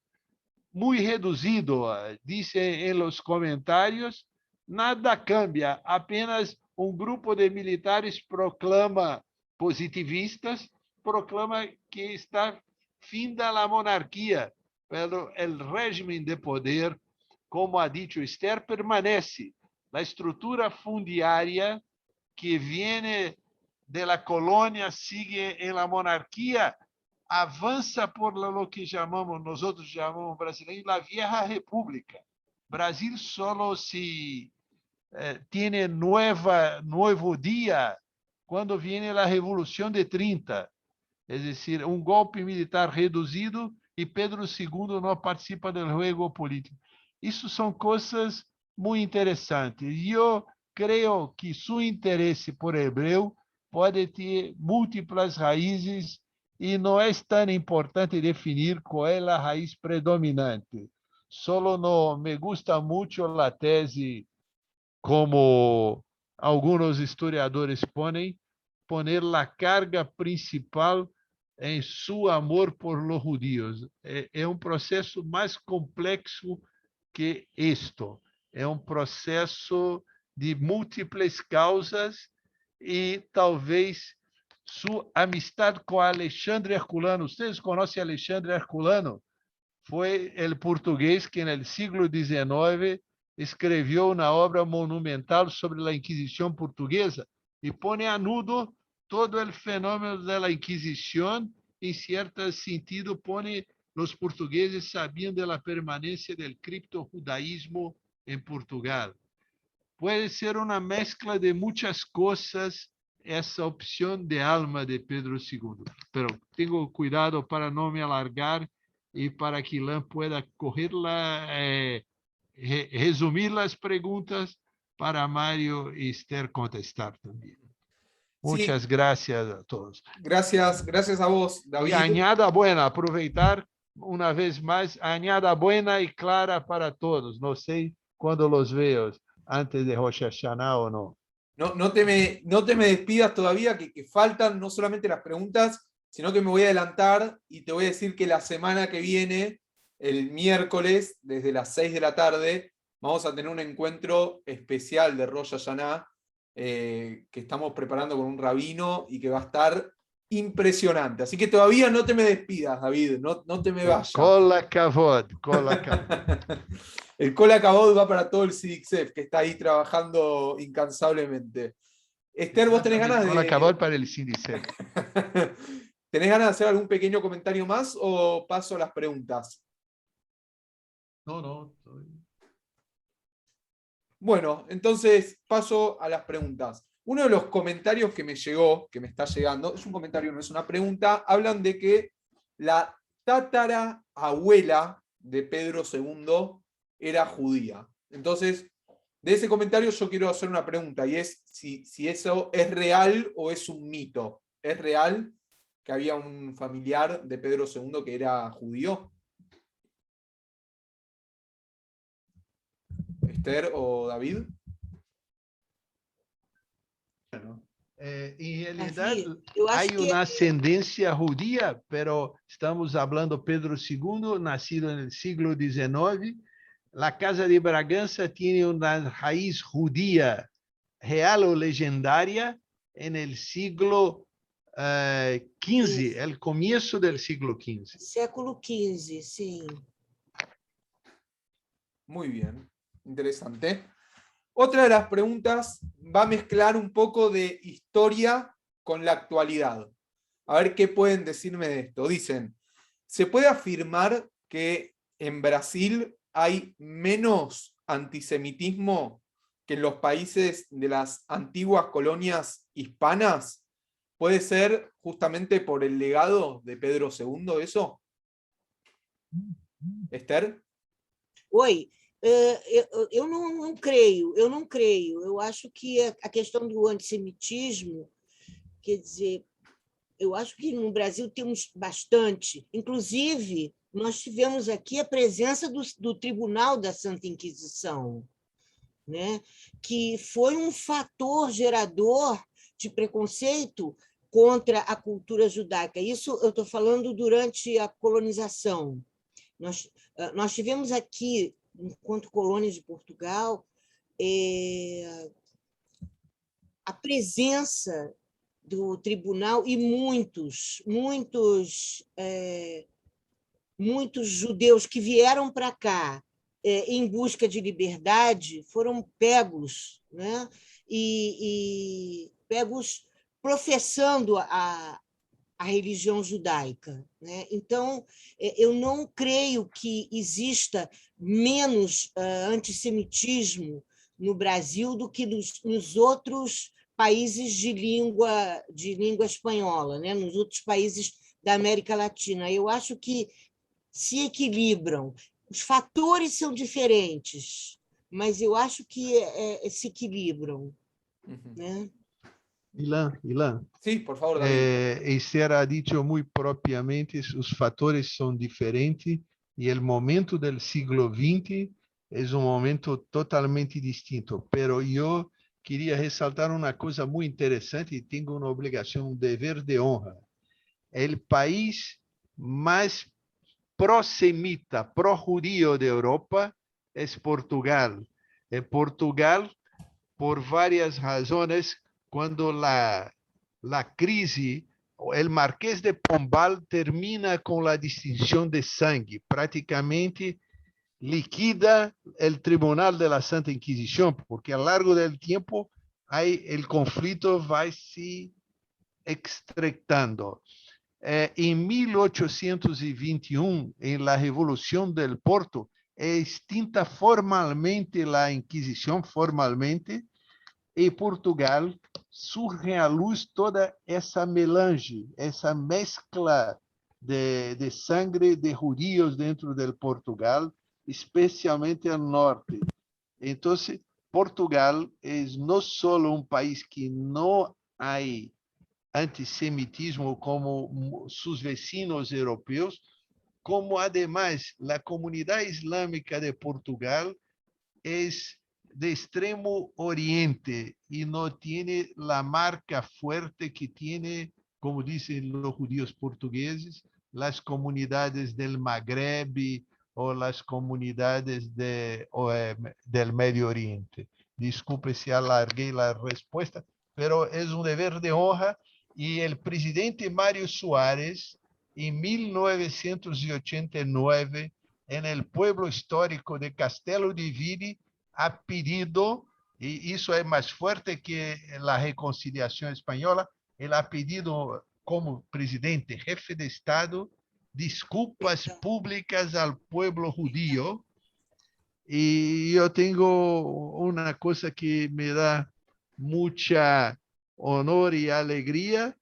muy reduzido, dice en los comentarios, nada cambia, apenas um grupo de militares proclama, positivistas, proclama que está fim da monarquia, pero el régimen de poder, como ha dicho Esther, permanece. La estrutura fundiária que viene de la colônia sigue en la monarquia, avança por lo que nosotros chamamos brasileños, la vieja república. Brasil solo se tiene nuevo día quando viene a Revolução de 30, es decir, um golpe militar reduzido e Pedro II não participa do jogo político. Isso são coisas muito interessantes. E eu creio que seu interesse por hebreu pode ter múltiplas raízes e não é tão importante definir qual é a raiz predominante. Solo no me gusta muito a tese, como alguns historiadores poner a carga principal em seu amor por los judíos. É um processo mais complexo que isto. É um processo de múltiplas causas e talvez sua amistade com Alexandre Herculano. Vocês conhecem Alexandre Herculano? Foi o português que, no século XIX, escreveu uma obra monumental sobre a Inquisição portuguesa e põe a nudo todo o fenômeno da Inquisição. Em certo sentido, põe os portugueses sabiam da permanência do criptojudaísmo em Portugal. Pode ser uma mescla de muitas coisas essa opção de alma de Pedro II. Pero tenho cuidado para não me alargar e para que Ilan pueda resumir as perguntas para Mario y Esther contestar también. Sí, Muchas gracias a todos. gracias a vos, Y David. añada buena, aprovechar una vez más, añada buena y clara para todos. No sé cuándo los veo, antes de Rosh Hashanah o no. No te me despidas todavía, que faltan no solamente las preguntas, sino que me voy a adelantar y te voy a decir que la semana que viene, el miércoles, desde las 6 de la tarde, vamos a tener un encuentro especial de Rosh Hashanah que estamos preparando con un rabino y que va a estar impresionante. Así que todavía no te me despidas, David, no te me vayas. Kola Kavod, Kola Kavod. El Kola Kavod va para todo el CIDICSEF, que está ahí trabajando incansablemente. Esther, ¿vos tenés ganas Kola de... Kavod para el CIDICSEF. ¿Tenés ganas de hacer algún pequeño comentario más o paso a las preguntas? No. Bueno, entonces paso a las preguntas. Uno de los comentarios que me llegó, que me está llegando, es un comentario, no es una pregunta, hablan de que la tatarabuela de Pedro II era judía. Entonces, de ese comentario yo quiero hacer una pregunta, y es si eso es real o es un mito. ¿Es real que había un familiar de Pedro II que era judío? Esther o David. En realidad Davi, eu acho hay que una ascendencia judía, pero estamos hablando Pedro II, nacido en el siglo XIX. La Casa de Braganza tiene una raíz judía real o legendaria en el siglo XV, el comienzo del siglo XV. século XV, sim. Muy bien, interesante. Otra de las preguntas va a mezclar un poco de historia con la actualidad. A ver qué pueden decirme de esto. Dicen, ¿se puede afirmar que en Brasil hay menos antisemitismo que en los países de las antiguas colonias hispanas? ¿Puede ser justamente por el legado de Pedro II eso? Esther. Oi, eu não creio, Eu acho que a questão do antissemitismo, quer dizer, eu acho que no Brasil temos bastante. Inclusive, nós tivemos aqui a presença do Tribunal da Santa Inquisição, né? Que foi um fator gerador de preconceito contra a cultura judaica. Isso eu estou falando durante a colonização. Nós tivemos aqui, enquanto colônia de Portugal, a presença do tribunal e muitos judeus que vieram para cá em busca de liberdade foram pegos, né? E pegos professando a religião judaica, né? Então, eu não creio que exista menos antissemitismo no Brasil do que nos outros países de língua espanhola, né? Nos outros países da América Latina. Eu acho que se equilibram. Os fatores são diferentes, mas eu acho que se equilibram. Né? Ilan. Sí, por favor, David. Esther ha dicho muy propiamente, os fatores são diferentes e o momento do siglo XX é um momento totalmente distinto. Pero eu queria ressaltar uma coisa muito interessante e tenho uma obrigação, um dever de honra. O país mais pró-semita, pró-judío de Europa é Portugal. Portugal, por várias razões, quando a crise, o Marquês de Pombal termina com a distinção de sangue, praticamente liquida o Tribunal de la Santa Inquisição, porque ao longo do tempo o conflito vai se extractando. Em 1821, em la Revolução del Porto, é extinta formalmente a Inquisição, e Portugal surge à luz toda essa melange, essa mescla de sangue de judíos dentro de Portugal, especialmente no norte. Então, Portugal es no solo un país que no hay antisemitismo como sus vecinos europeos, como además la comunidad islámica de Portugal es de extremo oriente y no tiene la marca fuerte que tiene, como dicen los judíos portugueses, las comunidades del Magreb o las comunidades del Medio Oriente. Disculpe si alargué la respuesta, pero es un deber de honra y el presidente Mário Soares, en 1989, en el pueblo histórico de Castelo de Vire, ha pedido, y eso es más fuerte que la reconciliación española, él ha pedido como presidente, jefe de Estado, disculpas públicas al pueblo judío. Y yo tengo una cosa que me da mucha honor y alegría,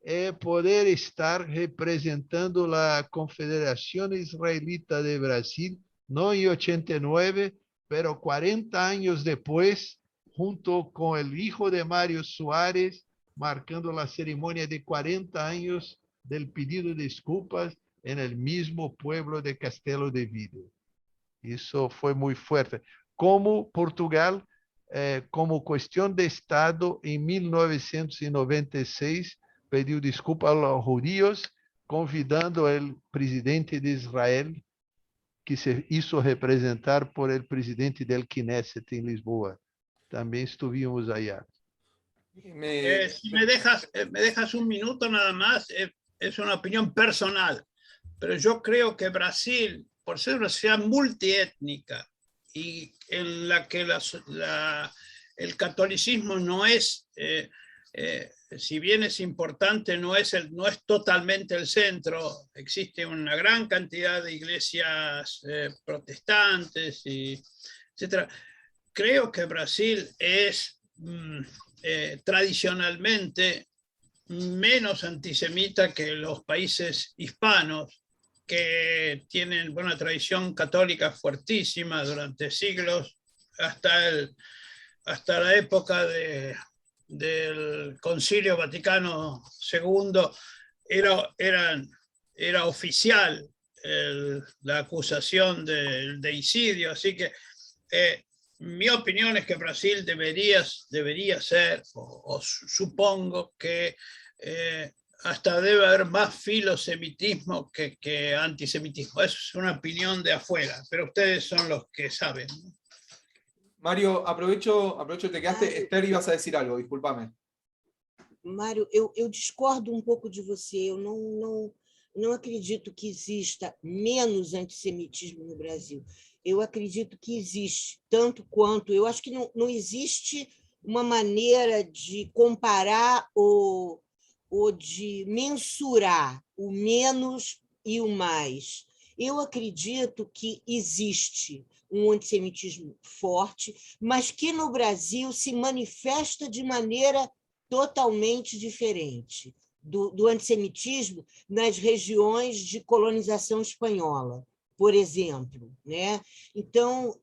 es poder estar representando la Confederación Israelita de Brasil, no en 89, pero 40 años después, junto con el hijo de Mário Soares, marcando la ceremonia de 40 años del pedido de disculpas en el mismo pueblo de Castelo de Vire. Isso foi muito forte. Como Portugal, como questão de Estado, em 1996, pediu desculpa aos judeus, convidando o presidente de Israel, que se hizo representar por el presidente del Knesset em Lisboa. Também estivemos allá. Si me dejas un minuto nada más, es una opinión personal, pero yo creo que Brasil, por ser una sociedad multiétnica y en la que el catolicismo no es, si bien es importante, no es totalmente el centro, existe una gran cantidad de iglesias protestantes, etc. Creo que Brasil es tradicionalmente menos antisemita que los países hispanos, que tienen una tradición católica fuertísima durante siglos, hasta la época del Concilio Vaticano II, era oficial la acusación del deicidio, así que mi opinión es que Brasil debería ser, o supongo que hasta debe haber más filosemitismo que antisemitismo. Eso es una opinión de afuera, pero ustedes son los que saben. Mário, aprovecho que te quedaste. Esther, ibas a decir algo, discúlpame. Mário, eu discordo um pouco de você. Eu não acredito que exista menos antissemitismo no Brasil. Eu acredito que existe, tanto quanto. Eu acho que não existe uma maneira de comparar ou de mensurar o menos e o mais. Eu acredito que existe um antissemitismo forte, mas que no Brasil se manifesta de maneira totalmente diferente do antissemitismo nas regiões de colonização espanhola, por exemplo, né? Então,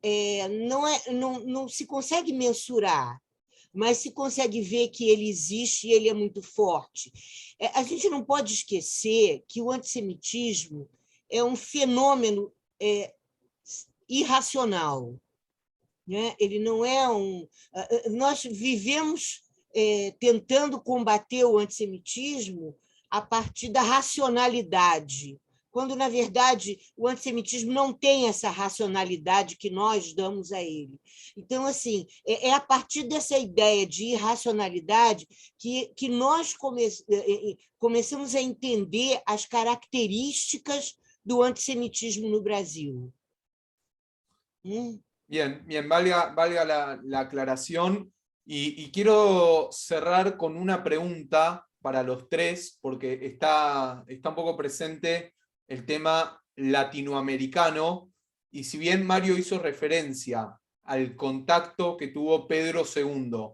não se consegue mensurar, mas se consegue ver que ele existe e ele é muito forte. A gente não pode esquecer que o antissemitismo é um fenômeno irracional, né? Ele não é nós vivemos tentando combater o antissemitismo a partir da racionalidade, quando, na verdade, o antissemitismo não tem essa racionalidade que nós damos a ele. Então, assim, é a partir dessa ideia de irracionalidade que nós começamos a entender as características do antissemitismo no Brasil. Bien, valga la aclaración. Y quiero cerrar con una pregunta para los tres, porque está un poco presente el tema latinoamericano, y si bien Mário hizo referencia al contacto que tuvo Pedro II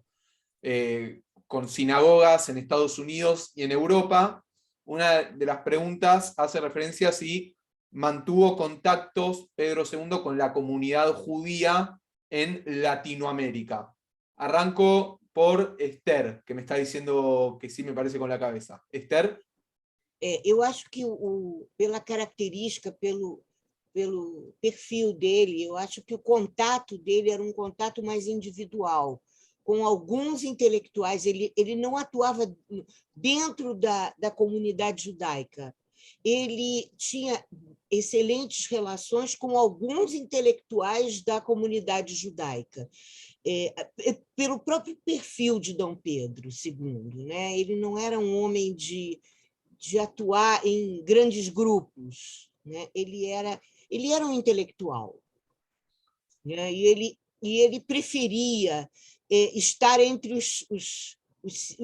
con sinagogas en Estados Unidos y en Europa, una de las preguntas hace referencia a si mantuvo contactos Pedro II con la comunidad judía en Latinoamérica. Arranco por Esther, que me está diciendo que sí me parece con la cabeza. Esther. Eu acho que pela característica, pelo perfil dele, eu acho que o contato dele era um contato mais individual, com alguns intelectuais. Ele não atuava dentro da comunidade judaica. Ele tinha excelentes relações com alguns intelectuais da comunidade judaica, pelo próprio perfil de Dom Pedro II, né? Ele não era um homem de atuar em grandes grupos, né? Ele era um intelectual, né? E ele preferia estar entre os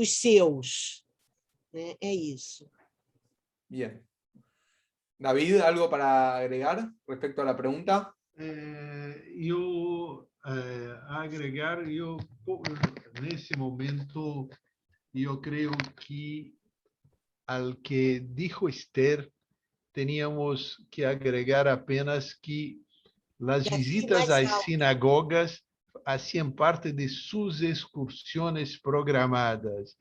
seus, né? É isso. Bien. David, ¿algo para agregar respecto a la pregunta? Agregar, nesse momento, eu creio que al que dijo Esther, teníamos que agregar apenas que las Y aquí visitas más a alto. sinagogas hacían parte de sus excursiones programadas.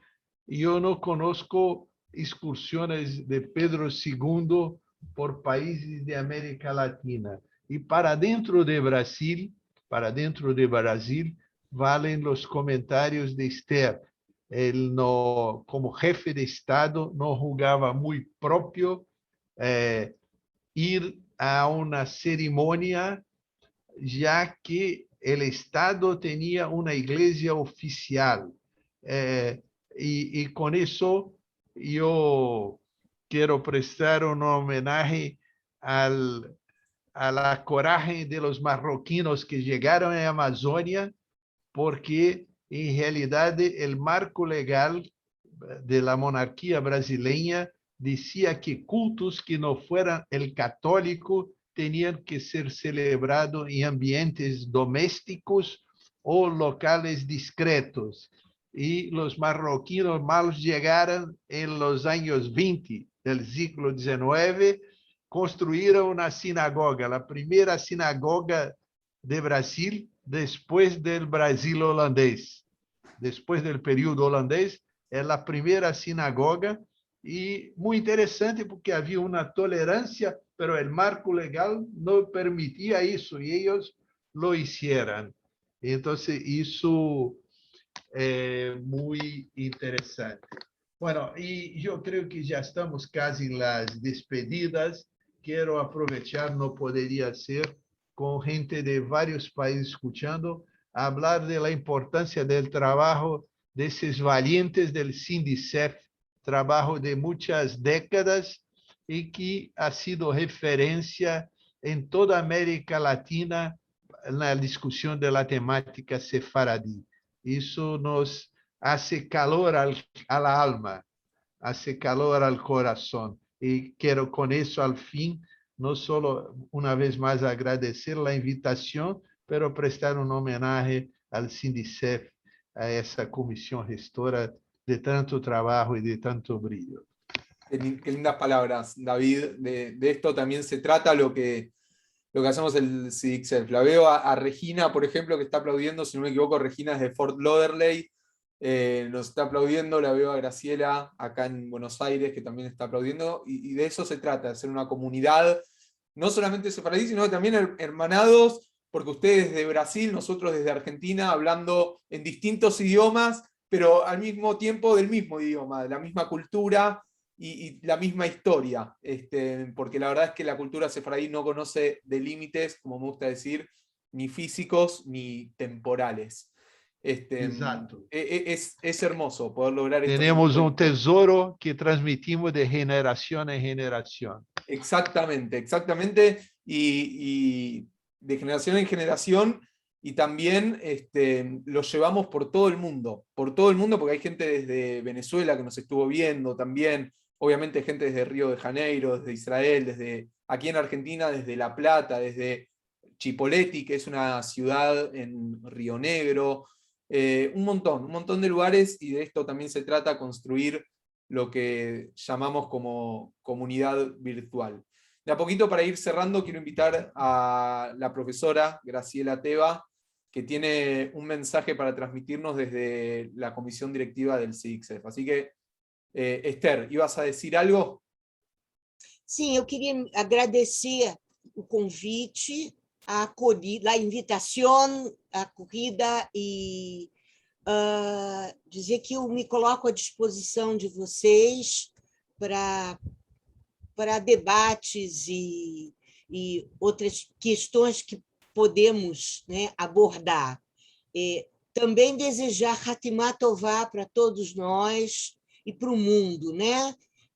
Yo no conozco excursiones de Pedro II por países de América Latina. Y para dentro de Brasil, valen los comentarios de Esther. Él no, como jefe de Estado, no jugaba muy propio ir a una ceremonia, ya que el Estado tenía una iglesia oficial. Y con eso yo quiero prestar un homenaje a la coraje de los marroquinos que llegaron a Amazonia, porque en realidad el marco legal de la monarquía brasileña decía que cultos que no fueran el católico tenían que ser celebrados en ambientes domésticos o locales discretos. Y los marroquinos malos llegaron en los años 20 del siglo XIX, construyeron una sinagoga, la primera sinagoga de Brasil después del Brasil holandés. Después del período holandés, é a primeira sinagoga, e muito interessante porque havia uma tolerância, mas o marco legal não permitia isso, e eles lo hicieron. Então, isso é muito interessante. Bueno, e eu creio que já estamos quase nas despedidas. Quero aproveitar, não poderia ser, com gente de vários países escutando, hablar de la importancia del trabajo de esos valientes del Sindicef, trabajo de muchas décadas y que ha sido referencia en toda América Latina en la discusión de la temática sefaradí. Eso nos hace calor a la alma, hace calor al corazón. Y quiero con eso al fin, no solo una vez más agradecer la invitación, pero prestar un homenaje al Sindicef, a esa comisión gestora de tanto trabajo y de tanto brillo. Qué lindas palabras, David. De esto también se trata lo que hacemos el CIDICSELF. La veo a Regina, por ejemplo, que está aplaudiendo, si no me equivoco, Regina es de Fort Lauderdale, nos está aplaudiendo. La veo a Graciela acá en Buenos Aires, que también está aplaudiendo, y de eso se trata, de ser una comunidad, no solamente sefaradí, sino también hermanados, porque ustedes de Brasil, nosotros desde Argentina, hablando en distintos idiomas, pero al mismo tiempo del mismo idioma, de la misma cultura y la misma historia, porque la verdad es que la cultura sefaradí no conoce de límites, como me gusta decir, ni físicos ni temporales. Exacto. Es hermoso poder lograr esto. Tenemos un tesoro que transmitimos de generación en generación. Exactamente, exactamente, y de generación en generación, y también lo llevamos por todo el mundo, porque hay gente desde Venezuela que nos estuvo viendo también, obviamente gente desde Río de Janeiro, desde Israel, desde aquí en Argentina, desde La Plata, desde Chipoleti, que es una ciudad en Río Negro, un montón de lugares, y de esto también se trata, construir lo que llamamos como comunidad virtual. De a poquito, para ir cerrando, quiero invitar a la profesora Graciela Teva que tiene un mensaje para transmitirnos desde la comisión directiva del CIDICSEF. Así que, Esther, ¿ibas a decir algo? Sim, eu queria agradecer o convite, a acolhida, a invitação, a acolhida e dizer que eu me coloco à disposição de vocês para debates e outras questões que podemos, né, abordar. Também desejar Hatimá Tová para todos nós e para o mundo, né?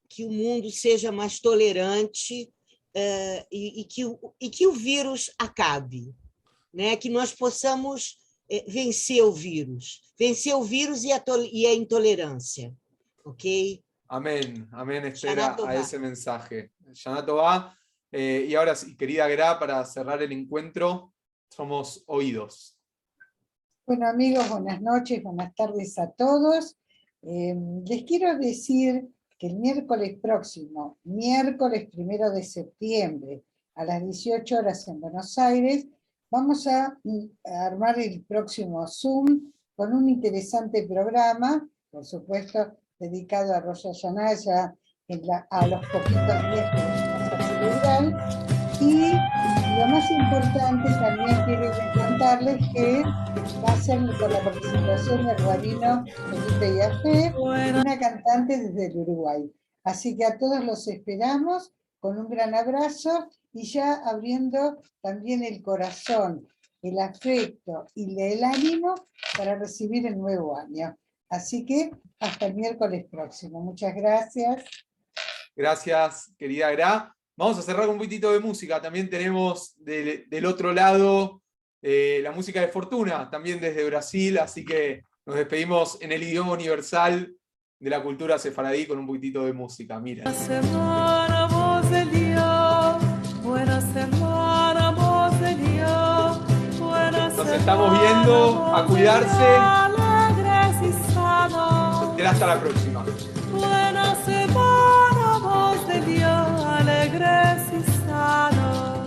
Que o mundo seja mais tolerante e que o vírus acabe, né? Que nós possamos vencer o vírus e a intolerância, ok? Amén, amén, Esther, Shana Tová. a ese mensaje. Shana Tová. Y ahora sí, querida Gra, para cerrar el encuentro, somos oídos. Bueno, amigos, buenas noches, buenas tardes a todos. Les quiero decir que el miércoles próximo, miércoles 1 de septiembre, a las 18 horas en Buenos Aires, vamos a armar el próximo Zoom con un interesante programa, por supuesto, dedicado a Rosh Hashanah, ya a los poquitos días que vamos a celebrar. Y lo más importante, también quiero contarles que va a ser con la participación del rabino Felipe Yafé, una cantante desde el Uruguay. Así que a todos los esperamos con un gran abrazo y ya abriendo también el corazón, el afecto y el ánimo para recibir el nuevo año. Así que hasta el miércoles próximo. Muchas gracias. Gracias, querida Gra. Vamos a cerrar con un poquitito de música. También tenemos del otro lado la música de Fortuna, también desde Brasil, así que nos despedimos en el idioma universal de la cultura sefaradí con un poquitito de música. Miren. Buena semana, voz del día. Buena semana, voz del día. Buena Nos estamos viendo, a cuidarse. Alegres y sanos. Será hasta la próxima. Buena semana, voz del día. Alegres y sanos.